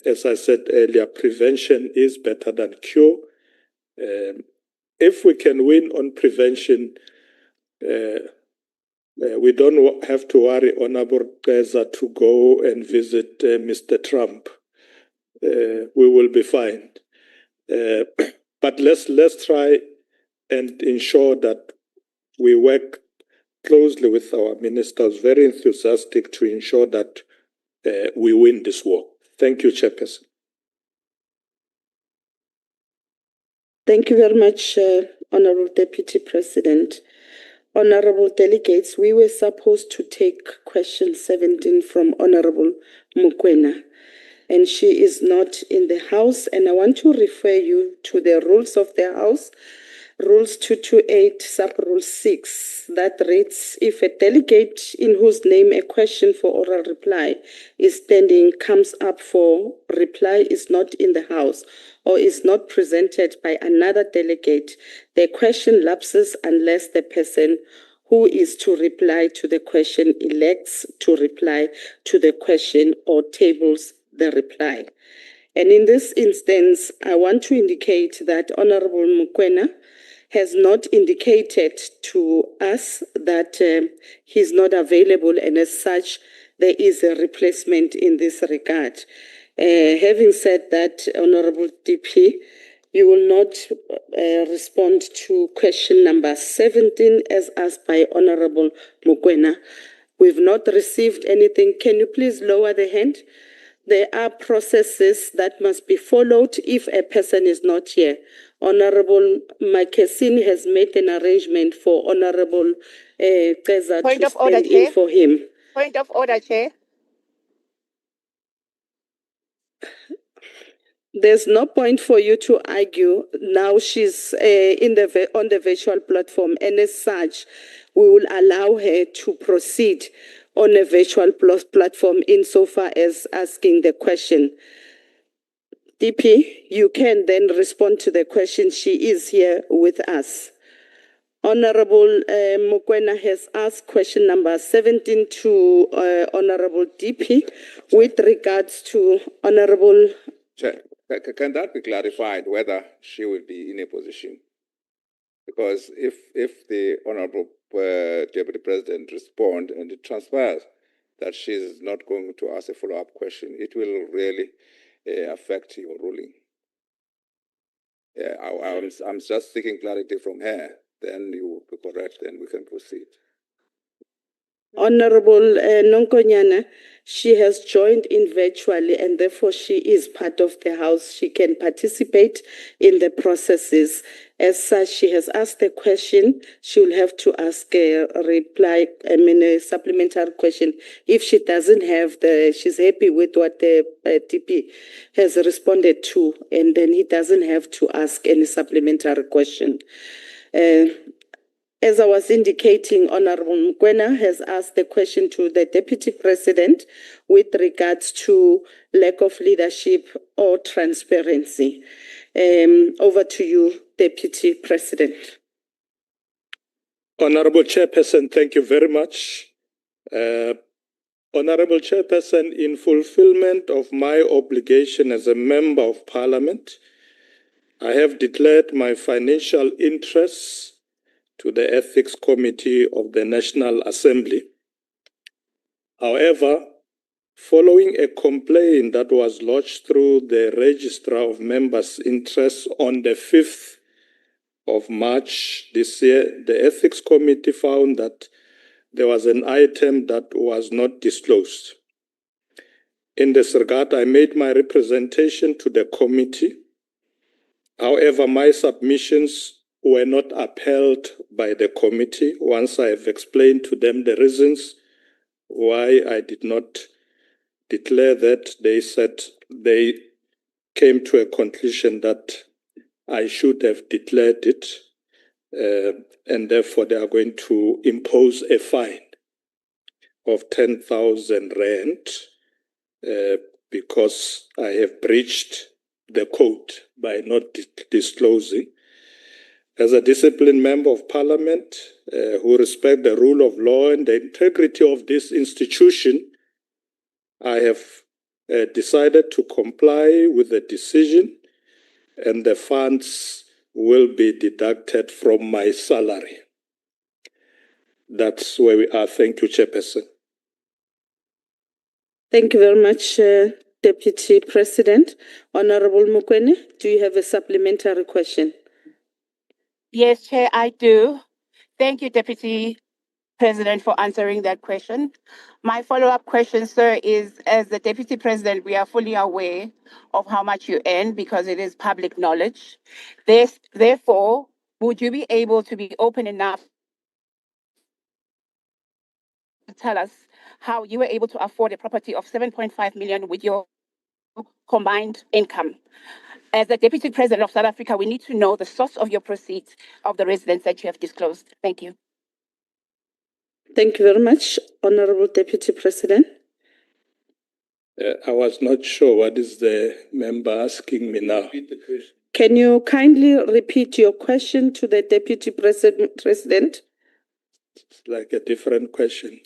Speaker 3: As I said earlier, prevention is better than cure. If we can win on prevention, we don't have to worry, Honorable Geza, to go and visit Mr. Trump. We will be fine. But let's try and ensure that we work closely with our ministers, very enthusiastic to ensure that we win this war. Thank you, Chairperson.
Speaker 1: Thank you very much, Honorable Deputy President. Honorable delegates, we were supposed to take question 17 from Honorable Mokoena, and she is not in the House, and I want to refer you to the rules of the House, Rules 228, Sub-Rule 6, that reads, if a delegate in whose name a question for oral reply is standing comes up for reply is not in the House or is not presented by another delegate, the question lapses unless the person who is to reply to the question elects to reply to the question or tables the reply. And in this instance, I want to indicate that Honorable Mokoena has not indicated to us that he's not available, and as such, there is a replacement in this regard. Having said that, Honorable DP, you will not respond to question number 17 as asked by Honorable Mokoena. We've not received anything. Can you please lower the hand? There are processes that must be followed if a person is not here. Honorable Makesin has made an arrangement for Honorable Geza to stand in for him.
Speaker 12: Point of order, Chair.
Speaker 1: There's no point for you to argue. Now she's on the virtual platform, and as such, we will allow her to proceed on a virtual platform insofar as asking the question. DP, you can then respond to the question. She is here with us. Honorable Mokoena has asked question number 17 to Honorable DP with regards to Honorable...
Speaker 13: Chair, can that be clarified whether she will be in a position? Because if the Honorable Deputy President responds and it transpires that she is not going to ask a follow-up question, it will really affect your ruling. I'm just seeking clarity from her. Then you will be correct, then we can proceed.
Speaker 1: Honorable Nonkonyana, she has joined in virtually and therefore she is part of the House. She can participate in the processes. As such, she has asked a question. She will have to ask a a supplementary question. If she doesn't have she's happy with what the TP has responded to, and then he doesn't have to ask any supplementary question. As I was indicating, Honorable Mokoena has asked the question to the Deputy President with regards to lack of leadership or transparency. Over to you, Deputy President.
Speaker 3: Honorable Chairperson, thank you very much. Honorable Chairperson, in fulfillment of my obligation as a Member of Parliament, I have declared my financial interests to the Ethics Committee of the National Assembly. However, following a complaint that was lodged through the Registrar of Members' Interests on the 5th of March this year, the Ethics Committee found that there was an item that was not disclosed. In this regard, I made my representation to the committee. However, my submissions were not upheld by the committee. Once I have explained to them the reasons why I did not declare that, they said they came to a conclusion that I should have declared it, and therefore they are going to impose a fine of 10,000 rand because I have breached the code by not disclosing. As a disciplined member of parliament who respect the rule of law and the integrity of this institution, I have decided to comply with the decision, and the funds will be deducted from my salary. That's where we are. Thank you, Chairperson.
Speaker 1: Thank you very much, Deputy President. Honorable Mokoena, do you have a supplementary question?
Speaker 12: Yes, Chair, I do. Thank you, Deputy President, for answering that question. My follow-up question, sir, is as the Deputy President, we are fully aware of how much you earn because it is public knowledge. Therefore, would you be able to be open enough to tell us how you were able to afford a property of 7.5 million with your combined income? As the Deputy President of South Africa, we need to know the source of your proceeds of the residence that you have disclosed. Thank you.
Speaker 1: Thank you very much, Honorable Deputy President.
Speaker 3: I was not sure what is the member asking me now.
Speaker 1: Can you kindly repeat your question to the Deputy President?
Speaker 3: It's like a different question.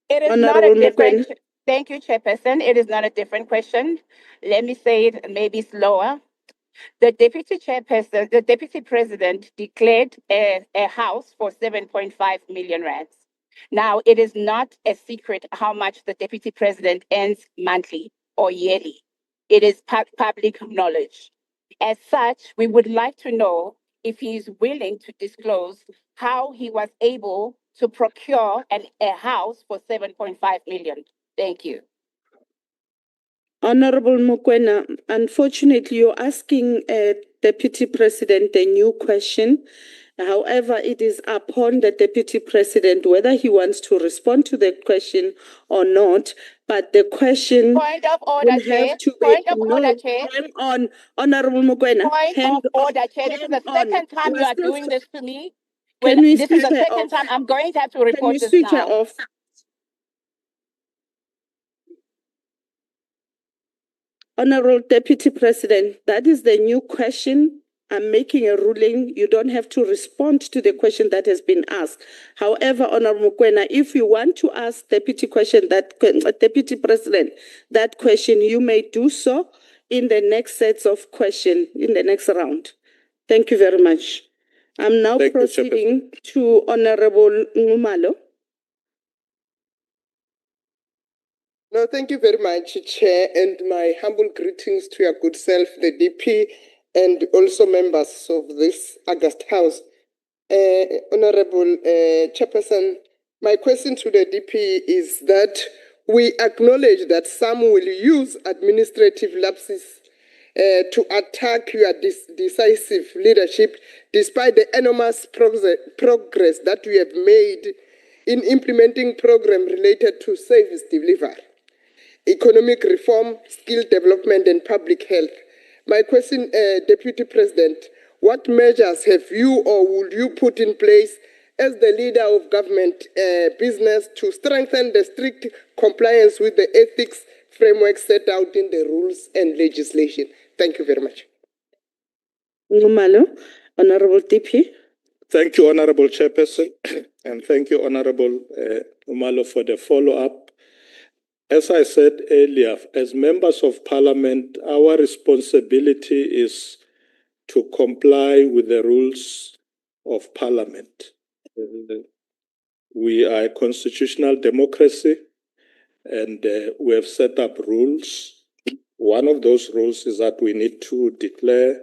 Speaker 12: It is
Speaker 1: Honorable
Speaker 12: not a different.
Speaker 1: Mokoena.
Speaker 12: Thank you, Chairperson. It is not a different question. Let me say it maybe slower. The Deputy Chairperson, the Deputy President declared a house for 7.5 million rands. Now, it is not a secret how much the Deputy President earns monthly or yearly. It is public knowledge. As such, we would like to know if he is willing to disclose how he was able to procure a house for 7.5 million. Thank you.
Speaker 1: Honorable Mokoena, unfortunately, you're asking Deputy President a new question. However, it is upon the Deputy President whether he wants to respond to the question or not. But the question
Speaker 12: Point of order,
Speaker 1: will
Speaker 12: Chair.
Speaker 1: have to be
Speaker 12: Point of order, Chair.
Speaker 1: Hang on, Honorable Mokoena.
Speaker 12: Point of order, Chair. This is the second time you are doing this to me.
Speaker 1: Can we
Speaker 12: This is the
Speaker 1: switch her
Speaker 12: second
Speaker 1: off?
Speaker 12: time I'm going to have to
Speaker 1: Can
Speaker 12: report
Speaker 1: you
Speaker 12: this
Speaker 1: switch her
Speaker 12: now.
Speaker 1: off? Honorable Deputy President, that is the new question. I'm making a ruling. You don't have to respond to the question that has been asked. However, Honorable Mokoena, if you want to ask Deputy President that question, you may do so in the next sets of questions, in the next round. Thank you very much. I'm now proceeding to Honorable Ngumalo.
Speaker 14: No, thank you very much, Chair, and my humble greetings to your good self, the DP, and also members of this August House. Honorable Chairperson, My question to the DP is that we acknowledge that some will use administrative lapses to attack your decisive leadership, despite the enormous progress that we have made in implementing programs related to service delivery, economic reform, skill development, and public health. My question, Deputy President, what measures have you or would you put in place as the leader of government business to strengthen the strict compliance with the ethics framework set out in the rules and legislation? Thank you very much.
Speaker 1: Ngumalo, Honorable DP.
Speaker 3: Thank you, Honorable Chairperson, and thank you, Honorable Ngumalo, for the follow-up. As I said earlier, as members of Parliament, our responsibility is to comply with the rules of Parliament. We are a constitutional democracy, and we have set up rules. One of those rules is that we need to declare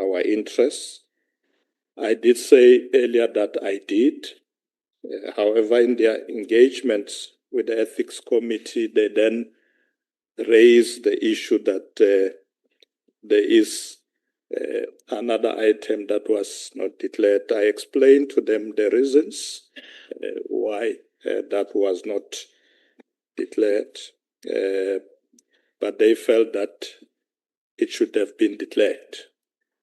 Speaker 3: our interests. I did say earlier that I did. However, in their engagements with the Ethics Committee, they then raised the issue that there is another item that was not declared. I explained to them the reasons why that was not declared, but they felt that it should have been declared.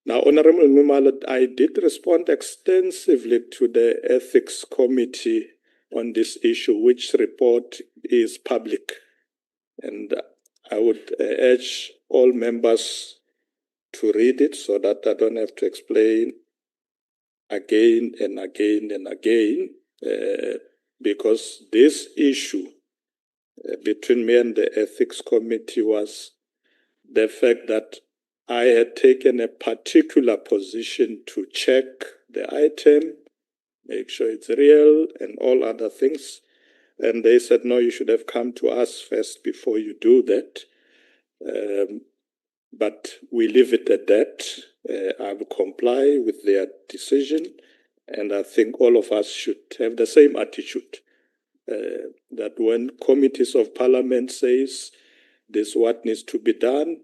Speaker 3: Now, Honorable Ngumalo, I did respond extensively to the Ethics Committee on this issue, which report is public. And I would urge all members to read it so that I don't have to explain again and again and again, because this issue between me and the Ethics Committee was the fact that I had taken a particular position to check the item, make sure it's real and all other things. And they said, no, you should have come to us first before you do that. But we leave it at that. I will comply with their decision. And I think all of us should have the same attitude, that when committees of Parliament says this is what needs to be done,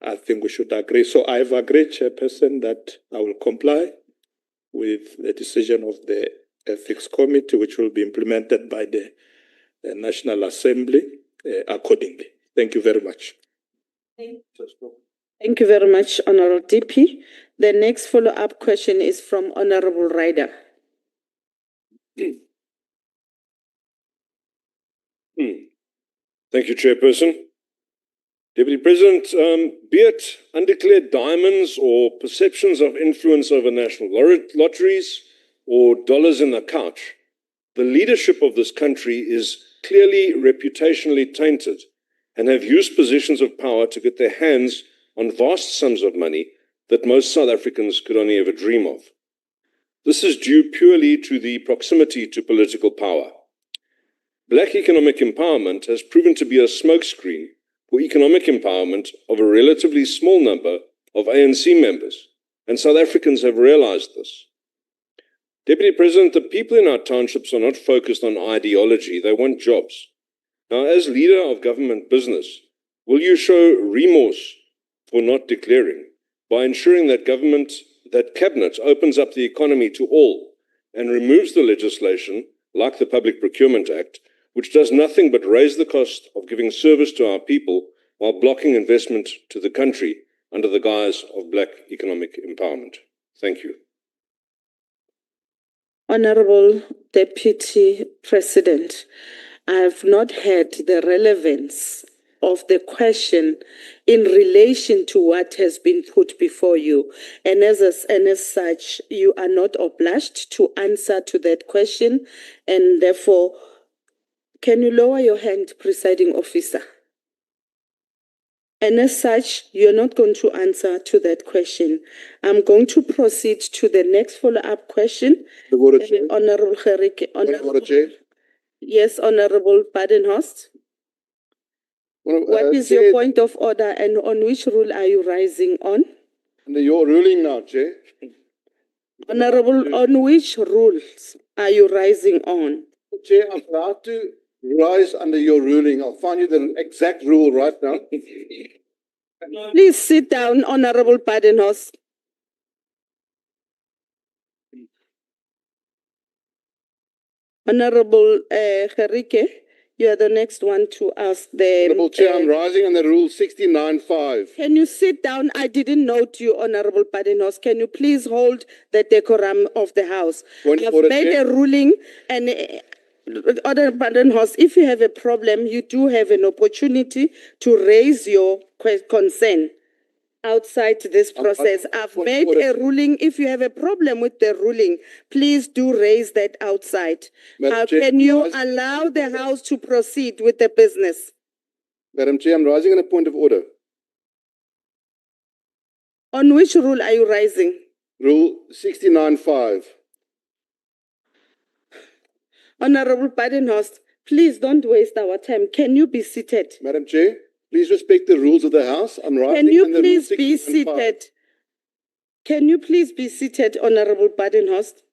Speaker 3: I think we should agree. So I've agreed, Chairperson, that I will comply with the decision of the Ethics Committee, which will be implemented by the National Assembly accordingly. Thank you very much.
Speaker 1: Thank you very much, Honorable DP. The next follow-up question is from Honorable Ryder.
Speaker 15: Thank you, Chairperson. Deputy President, be it undeclared diamonds or perceptions of influence over national lotteries or dollars in the couch, the leadership of this country is clearly reputationally tainted and have used positions of power to get their hands on vast sums of money that most South Africans could only ever dream of. This is due purely to the proximity to political power. Black economic empowerment has proven to be a smokescreen for economic empowerment of a relatively small number of ANC members, and South Africans have realized this. Deputy President, the people in our townships are not focused on ideology, they want jobs. Now, as leader of government business, will you show remorse for not declaring by ensuring that Cabinet opens up the economy to all and removes the legislation, like the Public Procurement Act, which does nothing but raise the cost of giving service to our people while blocking investment to the country under the guise of black economic empowerment? Thank you.
Speaker 1: Honorable Deputy President, I have not heard the relevance of the question in relation to what has been put before you. And as such, you are not obliged to answer to that question. And therefore, can you lower your hand, Presiding Officer? And as such, you're not going to answer to that question. I'm going to proceed to the next follow-up question. Honorable Gerike. Yes, Honorable Badenhorst. What is your point of order and on which rule are you rising on?
Speaker 5: You're ruling now, Chair.
Speaker 1: Honorable, on which rules are you rising on?
Speaker 5: Chair, I'm allowed to rise under your ruling. I'll find you the exact rule right now.
Speaker 1: Please sit down, Honorable Badenhorst. Honorable Gerike, you are the next one to ask the...
Speaker 5: Honorable Chair, I'm rising under Rule 69.5.
Speaker 1: Can you sit down? I didn't note you, Honorable Badenhorst. Can you please hold the decorum of the House? I've made a ruling, and Honorable Badenhorst, if you have a problem, you do have an opportunity to raise your concern outside this process. I've made a ruling. If you have a problem with the ruling, please do raise that outside. Can you allow the House to proceed with the business?
Speaker 5: Madam Chair, I'm rising on a point of order.
Speaker 1: On which rule are you rising?
Speaker 5: Rule 69.5.
Speaker 1: Honorable Badenhorst, please don't waste our time. Can you be seated?
Speaker 5: Madam Chair, please respect the rules of the House. I'm rising
Speaker 1: Can you
Speaker 5: under
Speaker 1: please
Speaker 5: Rule 69.5.
Speaker 1: be seated? Can you please be seated, Honorable Badenhorst?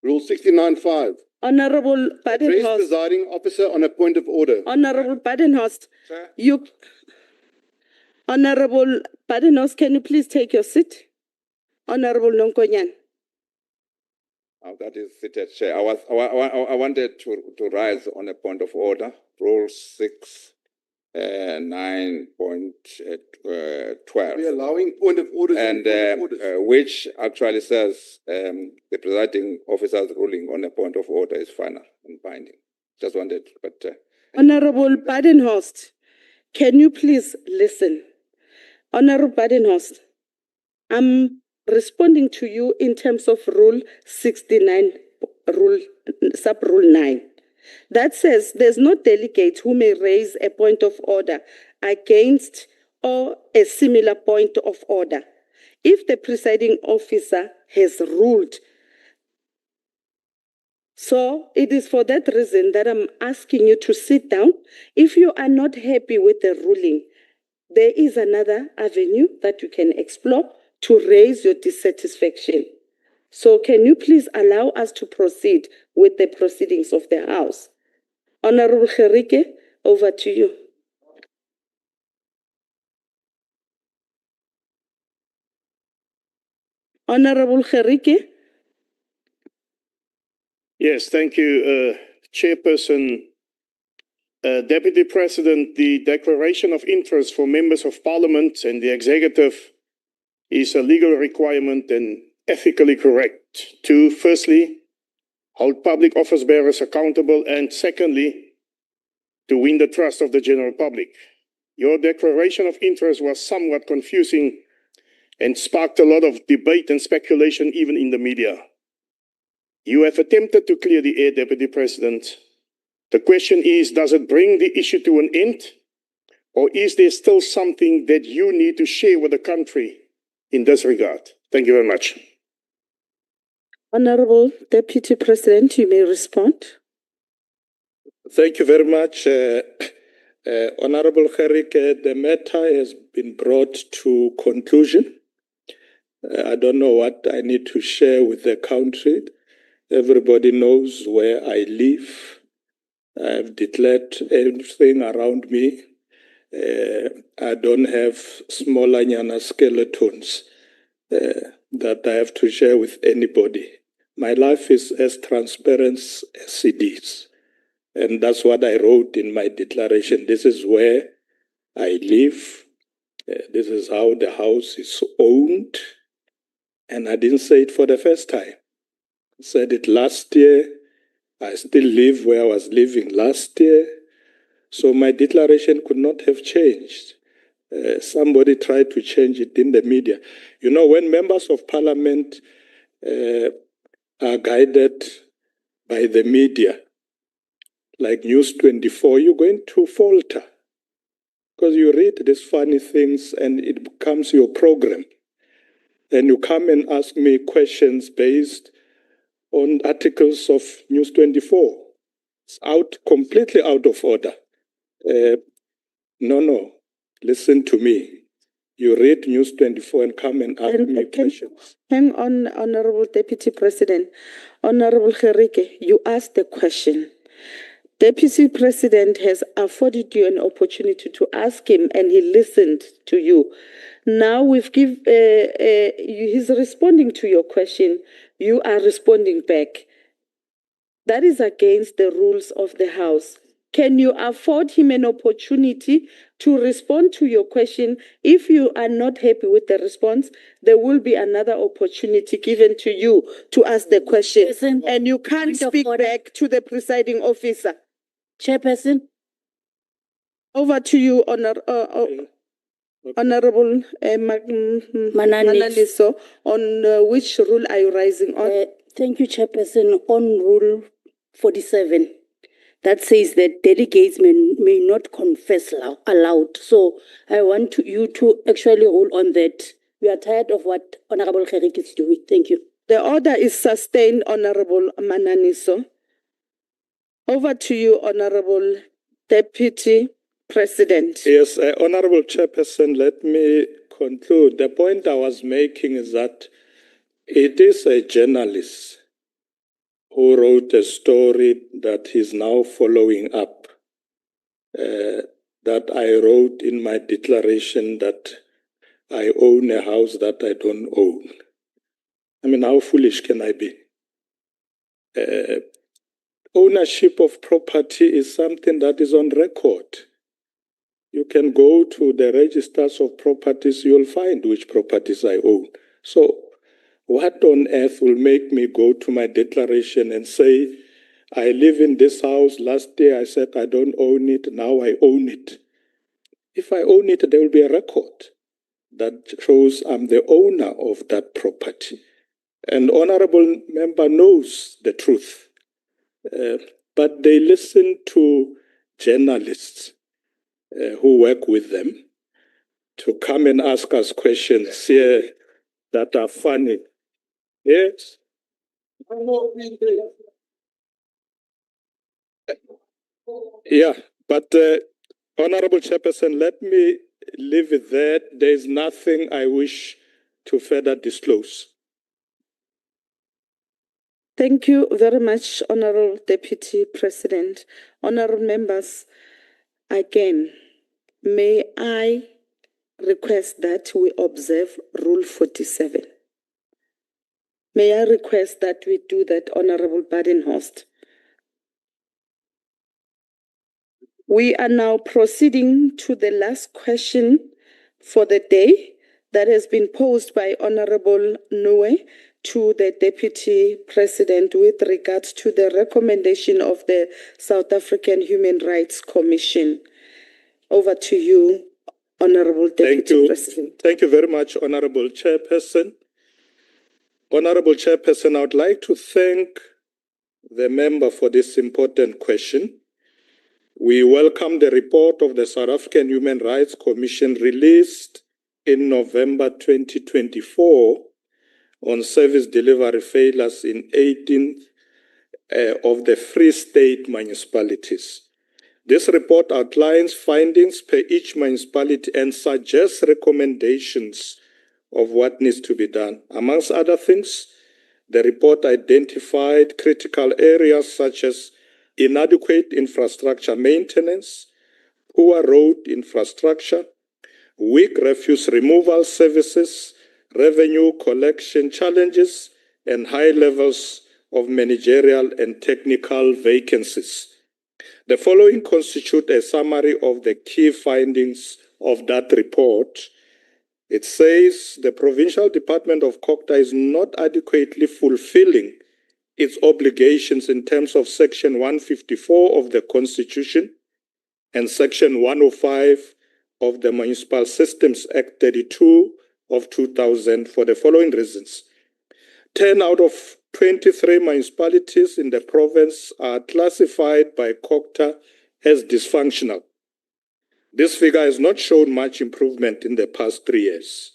Speaker 5: Rule 69.5.
Speaker 1: Honorable
Speaker 5: Address
Speaker 1: Badenhorst.
Speaker 5: presiding officer on a point of order.
Speaker 1: Honorable Badenhorst,
Speaker 5: Sir?
Speaker 1: Honorable Badenhorst, can you please take your seat? Honorable Nonkonyan.
Speaker 13: Oh, that is seated, Chair. I wanted to rise on a point of order. Rule 9.12.
Speaker 5: We're allowing point of orders
Speaker 13: and which actually says the presiding officer's ruling on a point of order is final and binding. Just wanted, but
Speaker 1: Honorable Badenhorst, can you please listen? Honorable Badenhorst, I'm responding to you in terms of Rule 69, sub-rule 9. That says there's no delegate who may raise a point of order against or a similar point of order if the presiding officer has ruled. So it is for that reason that I'm asking you to sit down. If you are not happy with the ruling, there is another avenue that you can explore to raise your dissatisfaction. So can you please allow us to proceed with the proceedings of the House? Honorable Gerike, over to you. Honorable Gerike.
Speaker 16: Yes, thank you, Chairperson. Deputy President, the declaration of interest for members of Parliament and the Executive is a legal requirement and ethically correct to, firstly, hold public office bearers accountable, and secondly, to win the trust of the general public. Your declaration of interest was somewhat confusing and sparked a lot of debate and speculation even in the media. You have attempted to clear the air, Deputy President. The question is, does it bring the issue to an end? Or is there still something that you need to share with the country in this regard? Thank you very much.
Speaker 1: Honorable Deputy President, you may respond.
Speaker 3: Thank you very much. Honorable Gerike, the matter has been brought to conclusion. I don't know what I need to share with the country. Everybody knows where I live. I've declared everything around me. I don't have smaller nyana skeletons that I have to share with anybody. My life is as transparent as it is. And that's what I wrote in my declaration. This is where I live. This is how the house is owned. And I didn't say it for the first time. I said it last year. I still live where I was living last year. So my declaration could not have changed. Somebody tried to change it in the media. You know, when members of parliament are guided by the media, like News 24, you're going to falter. Because you read these funny things and it becomes your program. And you come and ask me questions based on articles of News 24. It's completely out of order. No, listen to me. You read News 24 and come and ask me questions.
Speaker 1: Hang on, Honorable Deputy President. Honorable Gerike, you asked the question. Deputy President has afforded you an opportunity to ask him, and he listened to you. Now he's responding to your question. You are responding back. That is against the rules of the House. Can you afford him an opportunity to respond to your question? If you are not happy with the response, there will be another opportunity given to you to ask the question. And you can't speak back to the presiding officer.
Speaker 17: Chairperson.
Speaker 1: Over to you, Honorable Mananiso. On which rule are you rising on?
Speaker 17: Thank you, Chairperson. On Rule 47, that says that delegates may not confess aloud. So I want you to actually rule on that. We are tired of what Honorable Gerike is doing. Thank you.
Speaker 1: The order is sustained, Honorable Mananiso. Over to you, Honorable Deputy President.
Speaker 3: Yes, Honorable Chairperson, let me conclude. The point I was making is that it is a journalist who wrote a story that he's now following up, that I wrote in my declaration that I own a house that I don't own. I mean, how foolish can I be? Ownership of property is something that is on record. You can go to the registers of properties, you'll find which properties I own. So what on earth will make me go to my declaration and say, I live in this house, last year I said I don't own it, now I own it. If I own it, there will be a record that shows I'm the owner of that property. And honorable member knows the truth. But they listen to journalists who work with them to come and ask us questions here that are funny. Yes? Yeah, but Honorable Chairperson, let me leave it there. There is nothing I wish to further disclose.
Speaker 1: Thank you very much, Honorable Deputy President. Honorable members, again, may I request that we observe Rule 47. May I request that we do that, Honorable Badenhorst. We are now proceeding to the last question for the day that has been posed by Honorable Nue to the Deputy President with regards to the recommendation of the South African Human Rights Commission. Over to you, Honorable Deputy President.
Speaker 3: Thank you very much, Honorable Chairperson. Honorable Chairperson, I would like to thank the member for this important question. We welcome the report of the South African Human Rights Commission released in November 2024 on service delivery failures in 18 of the Free State municipalities. This report outlines findings per each municipality and suggests recommendations of what needs to be done. Amongst other things, the report identified critical areas such as inadequate infrastructure maintenance, poor road infrastructure, weak refuse removal services, revenue collection challenges, and high levels of managerial and technical vacancies. The following constitute a summary of the key findings of that report. It says the Provincial Department of COGTA is not adequately fulfilling its obligations in terms of Section 154 of the Constitution and Section 105 of the Municipal Systems Act 32 of 2000 for the following reasons. 10 out of 23 municipalities in the province are classified by COGTA as dysfunctional. This figure has not shown much improvement in the past 3 years.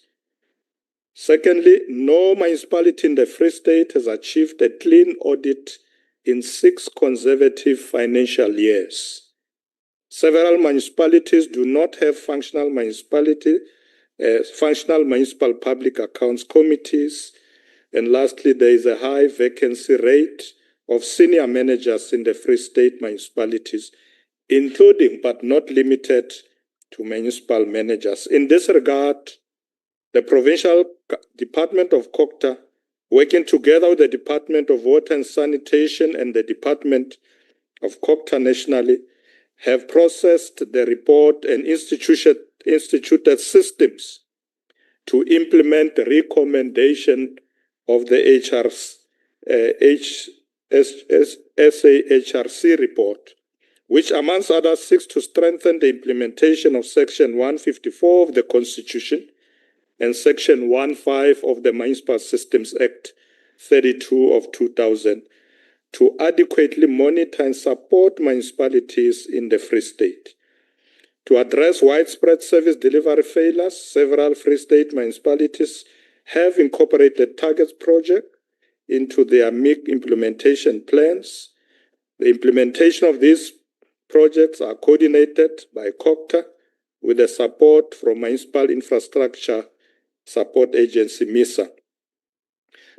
Speaker 3: Secondly, no municipality in the Free State has achieved a clean audit in 6 consecutive financial years. Several municipalities do not have functional municipality functional municipal public accounts committees, and lastly, there is a high vacancy rate of senior managers in the Free State municipalities, including but not limited to municipal managers. In this regard, the Provincial Department of COCTA, working together with the Department of Water and Sanitation and the Department of COCTA nationally, have processed the report and instituted systems to implement the recommendation of the SAHRC report, which amongst others seeks to strengthen the implementation of Section 154 of the Constitution and Section 15 of the Municipal Systems Act 32 of 2000 to adequately monitor and support municipalities in the Free State. To address widespread service delivery failures, several Free State municipalities have incorporated targets project into their MIC implementation plans. The implementation of these projects are coordinated by COCTA with the support from Municipal Infrastructure Support Agency, MISA.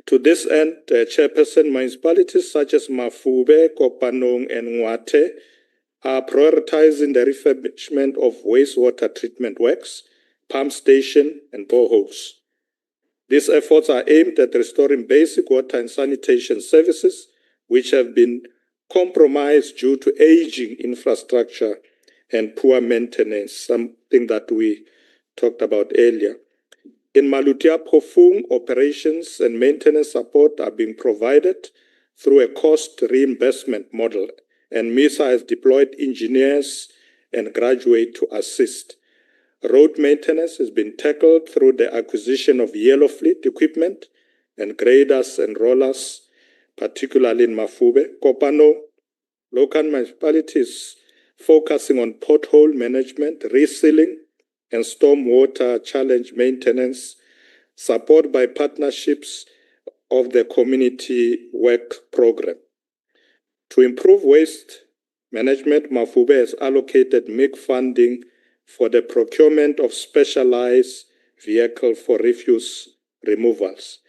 Speaker 3: To this end, chairperson, municipalities such as Mafube, Kopanong, and Ngwate are prioritizing the refurbishment of wastewater treatment works, pump station, and boreholes. These efforts are aimed at restoring basic water and sanitation services, which have been compromised due to aging infrastructure and poor maintenance, something that we talked about earlier. In Malutia Phofung, operations and maintenance support are being provided through a cost reimbursement model, and MISA has deployed engineers and graduates to assist. Road maintenance has been tackled through the acquisition of yellow fleet equipment and graders and rollers, particularly in Mafube. Kopano, local municipalities focusing on pothole management, resealing, and stormwater challenge maintenance, support by partnerships of the community work program. To improve waste management, Mafube has allocated MIC funding for the procurement of specialized vehicles for refuse removals.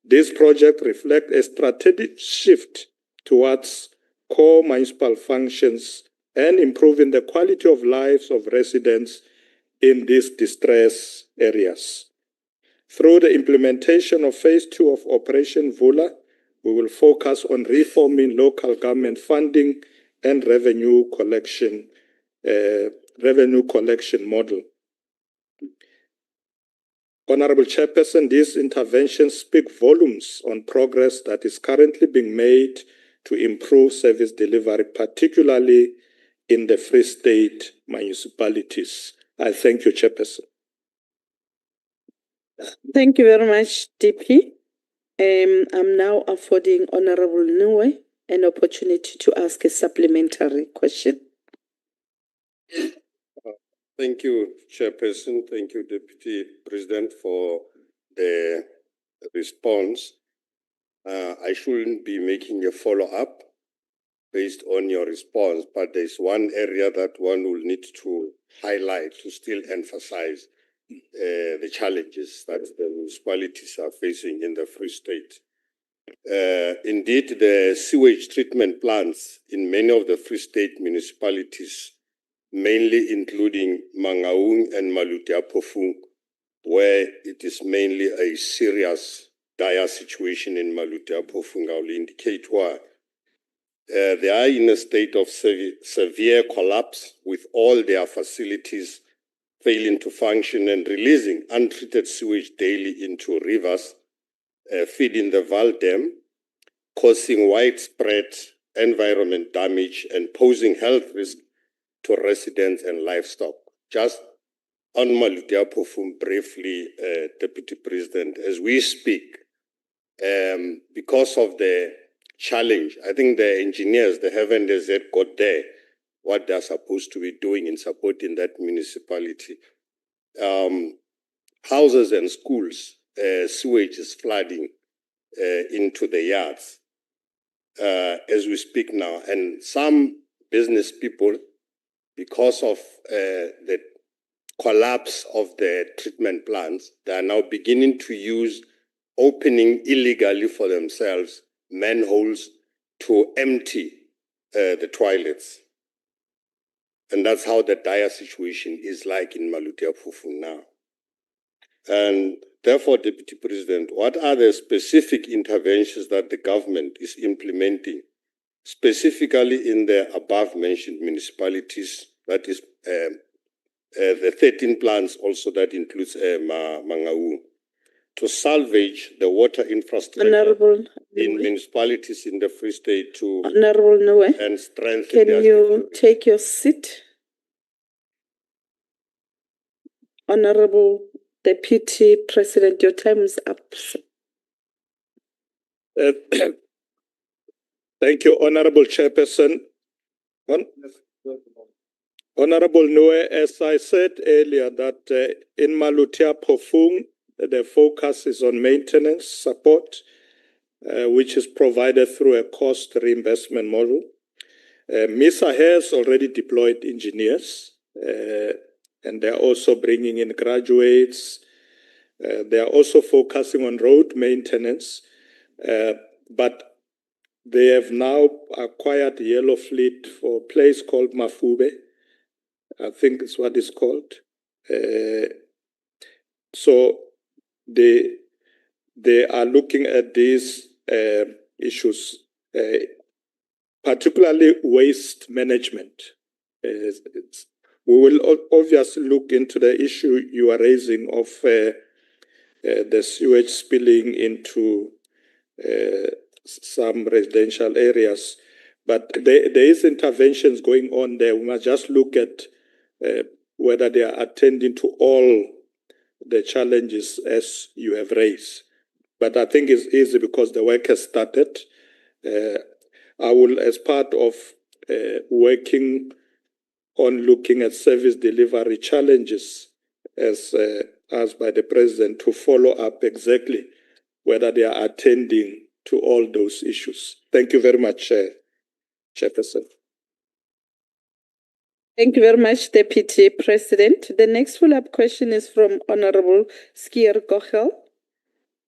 Speaker 3: This project reflects a strategic shift towards core municipal functions and improving the quality of lives of residents in these distress areas. Through the implementation of Phase 2 of Operation Vula, we will focus on reforming local government funding and revenue collection model. Honorable Chairperson, these interventions speak volumes on progress that is currently being made to improve service delivery, particularly in the Free State municipalities. I thank you, Chairperson.
Speaker 1: Thank you very much, DP. I'm now affording Honorable Nwe an opportunity to ask a supplementary question.
Speaker 18: Thank you, Chairperson. Thank you, Deputy President, for the response. I shouldn't be making a follow-up based on your response, but there's one area that one will need to highlight to still emphasize the challenges that the municipalities are facing in the Free State. Indeed, the sewage treatment plants in many of the Free State municipalities, mainly including Mangaung and Malutia Phofung, where it is mainly a serious, dire situation in Malutia Phofung. I will indicate why. They are in a state of severe collapse, with all their facilities failing to function and releasing untreated sewage daily into rivers, feeding the Val Dam, causing widespread environment damage and posing health risk to residents and livestock. Just on Malutia Phofung briefly, Deputy President, as we speak, because of the challenge, I think the engineers, they haven't as yet got there what they're supposed to be doing in supporting that municipality. Houses and schools, sewage is flooding into the yards as we speak now. And some business people, because of the collapse of the treatment plants, they are now beginning to use opening illegally for themselves manholes to empty the toilets. And that's how the dire situation is like in Malutia Phufu now. And therefore, Deputy President, what are the specific interventions that the government is implementing, specifically in the above-mentioned municipalities, that is the 13 plants also that includes Mangaung, to salvage the water infrastructure in municipalities in the Free State to and strengthen
Speaker 1: can you take your seat? Honorable Deputy President, your time is up.
Speaker 3: Thank you, Honorable Chairperson. Honorable Noe, as I said earlier, that in Malutia Phofung, the focus is on maintenance support, which is provided through a cost reimbursement model. MISA has already deployed engineers, and they're also bringing in graduates. They are also focusing on road maintenance, but they have now acquired yellow fleet for a place called Mafube. I think it's what it's called. So they are looking at these issues, particularly waste management. We will obviously look into the issue you are raising of the sewage spilling into some residential areas. But there is interventions going on there. We must just look at whether they are attending to all the challenges as you have raised. But I think it's easy because the work has started. I will, as part of working on looking at service delivery challenges as asked by the President, to follow up exactly whether they are attending to all those issues. Thank you very much, Chairperson.
Speaker 1: Thank you very much, Deputy President. The next follow-up question is from Honorable Skier Gochel.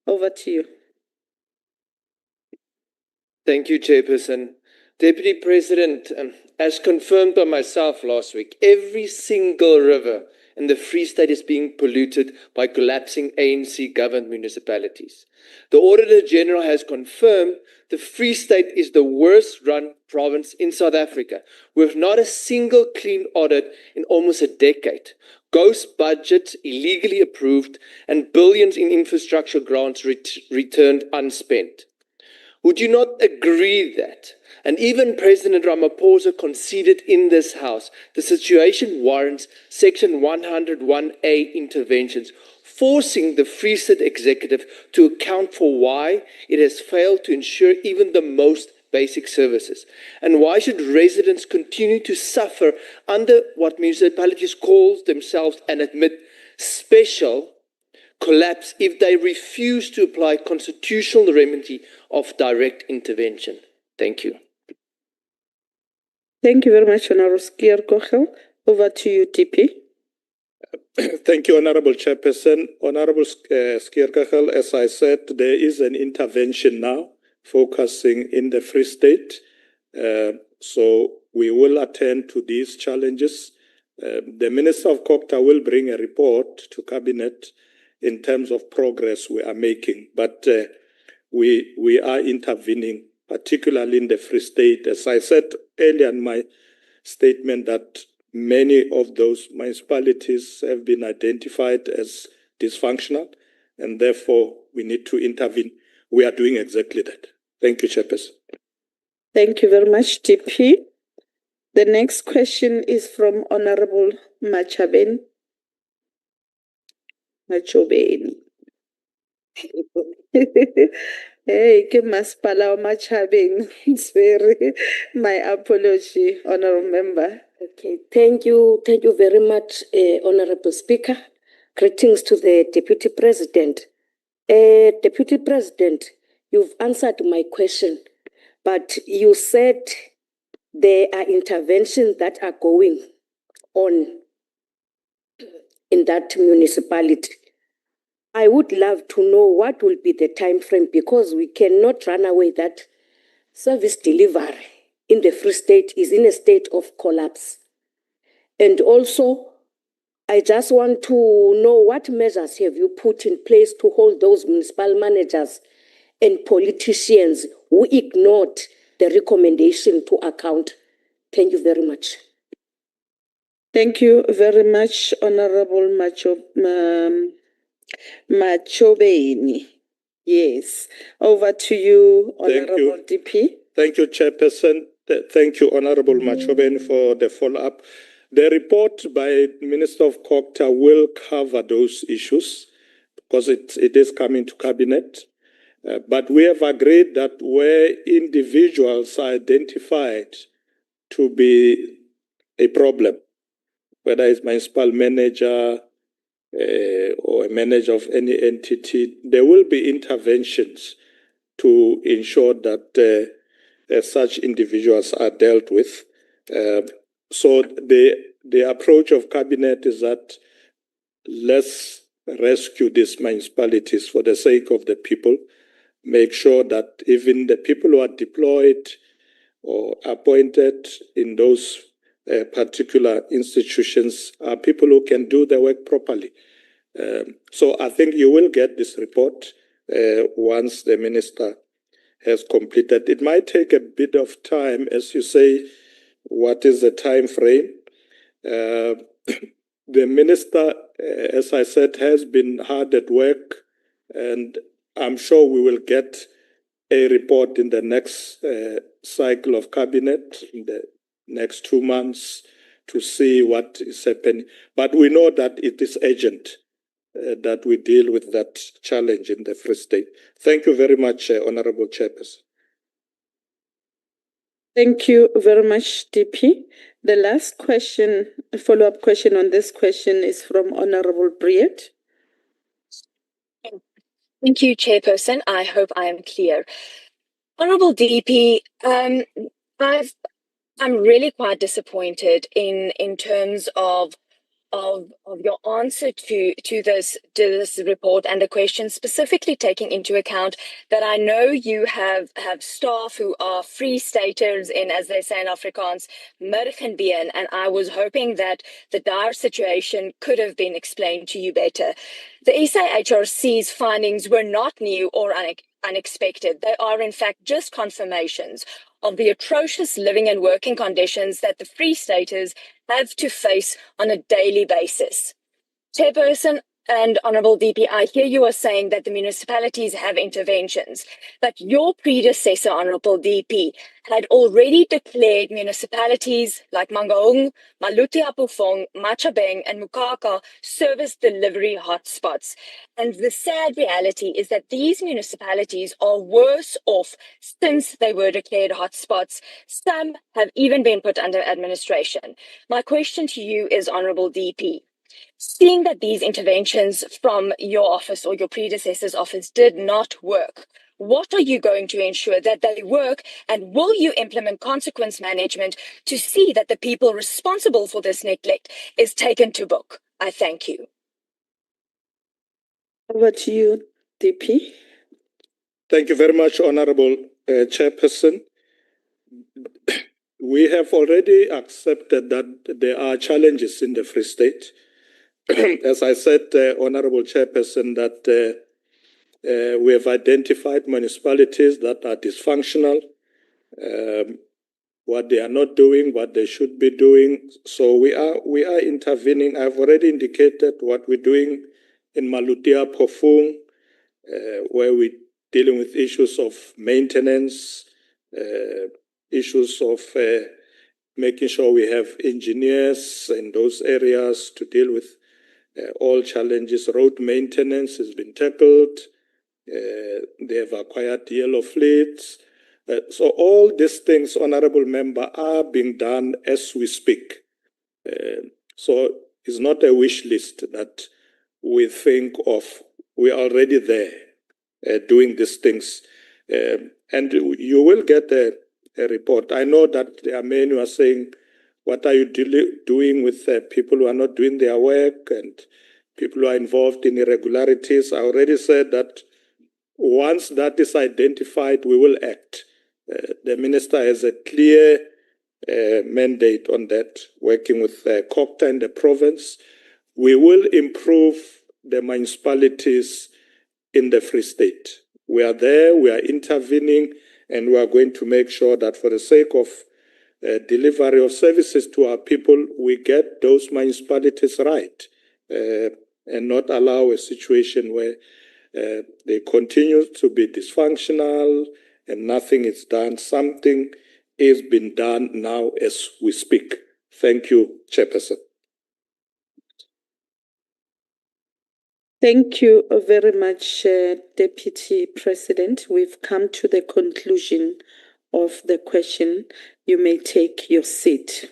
Speaker 1: Over to you.
Speaker 19: Thank you, Chairperson. Deputy President, as confirmed by myself last week, every single river in the Free State is being polluted by collapsing ANC-governed municipalities. The Auditor General has confirmed the Free State is the worst-run province in South Africa, with not a single clean audit in almost a decade, ghost budgets illegally approved, and billions in infrastructure grants returned unspent. Would you not agree that, and even President Ramaphosa conceded in this House, the situation warrants Section 101A interventions, forcing the Free State Executive to account for why it has failed to ensure even the most basic services? And why should residents continue to suffer under what municipalities call themselves and admit special collapse if they refuse to apply constitutional remedy of direct intervention? Thank you.
Speaker 1: Thank you very much, Honorable Skier Gochel. Over to you, DP.
Speaker 3: Thank you, Honorable Chairperson. Honorable Skier Gochel, as I said, there is an intervention now focusing in the Free State. So we will attend to these challenges. The Minister of COGTA will bring a report to Cabinet in terms of progress we are making. But we are intervening, particularly in the Free State. As I said earlier in my statement, that many of those municipalities have been identified as dysfunctional, and therefore we need to intervene. We are doing exactly that. Thank you, Chairperson.
Speaker 1: Thank you very much, DP. The next question is from Honorable Machaben. Hey, ke masipala wa Machabeng. Sorry, my apology, Honorable Member.
Speaker 17: Okay, thank you very much, Honorable Speaker. Greetings to the Deputy President. Deputy President, you've answered my question, but you said there are interventions that are going on in that municipality. I would love to know what will be the time frame, because we cannot run away that service delivery in the Free State is in a state of collapse. And also, I just want to know what measures have you put in place to hold those municipal managers and politicians who ignored the recommendation to account. Thank you very much.
Speaker 1: Thank you very much, Honorable Machobeni. Yes. Over to you, Honorable DP.
Speaker 3: Thank you, Chairperson. Thank you, Honorable Machobeni, for the follow-up. The report by Minister of Cocta will cover those issues because it is coming to Cabinet. But we have agreed that where individuals are identified to be a problem, whether it's municipal manager or a manager of any entity, there will be interventions to ensure that such individuals are dealt with. So the approach of Cabinet is that let's rescue these municipalities for the sake of the people, make sure that even the people who are deployed or appointed in those particular institutions are people who can do the work properly. So I think you will get this report once the minister has completed. It might take a bit of time, as you say, what is the time frame? The minister, as I said, has been hard at work, and I'm sure we will get a report in the next cycle of Cabinet, in the next 2 months, to see what is happening. But we know that it is urgent that we deal with that challenge in the Free State. Thank you very much, Honorable Chairperson.
Speaker 1: Thank you very much, DP. The last question, a follow-up question on this question is from Honorable Briet.
Speaker 7: Thank you, Chairperson. I hope I am clear. Honorable DP, I'm really quite disappointed in terms of your answer to this report and the question, specifically taking into account that I know you have staff who are free staters in, as they say in Afrikaans, Murgenbeen, and I was hoping that the dire situation could have been explained to you better. The SAHRC's findings were not new or unexpected. They are in fact just confirmations of the atrocious living and working conditions that the Free Staters have to face on a daily basis. Chairperson and Honourable DP, I hear you are saying that the municipalities have interventions, but your predecessor, Honourable DP, had already declared municipalities like Mangaung, Maluti-Apufong, Machabeng and Mukaka service delivery hotspots. And the sad reality is that these municipalities are worse off since they were declared hotspots. Some have even been put under administration. My question to you is, Honourable DP, seeing that these interventions from your office or your predecessor's office did not work, what are you going to ensure that they work, and will you implement consequence management to see that the people responsible for this neglect is taken to book? I thank you.
Speaker 1: Over to you, DP.
Speaker 3: Thank you very much, Honorable Chairperson. We have already accepted that there are challenges in the Free State. As I said, Honorable Chairperson, that we have identified municipalities that are dysfunctional, what they are not doing, what they should be doing. So we are intervening. I've already indicated what we're doing in Maluti-Apufong, where we're dealing with issues of maintenance, issues of making sure we have engineers in those areas to deal with all challenges. Road maintenance has been tackled. They have acquired yellow fleets. So all these things, Honorable Member, are being done as we speak. So it's not a wish list that we think of. We are already there doing these things. And you will get a report. I know that there are many who are saying, what are you doing with people who are not doing their work? And people who are involved in irregularities. I already said that once that is identified, we will act. The minister has a clear mandate on that, working with COGTA and the province. We will improve the municipalities in the Free State. We are there, we are intervening, and we are going to make sure that for the sake of delivery of services to our people, we get those municipalities right and not allow a situation where they continue to be dysfunctional and nothing is done. Something is being done now as we speak. Thank you, Chairperson.
Speaker 1: Thank you very much, Deputy President. We've come to the conclusion of the question. You may take your seat.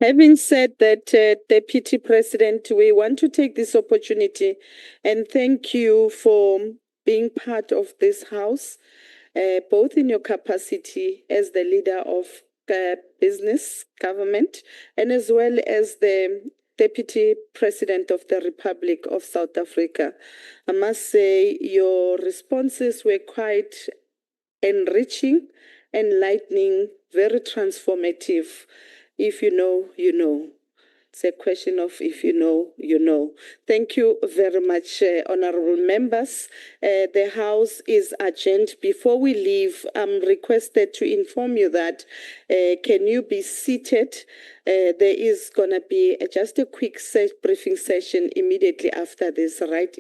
Speaker 1: Having said that, Deputy President, we want to take this opportunity and thank you for being part of this House, both in your capacity as the leader of business government and as well as the Deputy President of the Republic of South Africa. I must say your responses were quite enriching, enlightening, very transformative. If you know, you know. It's a question of if you know, you know. Thank you very much, honorable members. The House is adjourned. Before we leave, I'm requested to inform you that can you be seated? There is going to be just a quick briefing session immediately after this, right?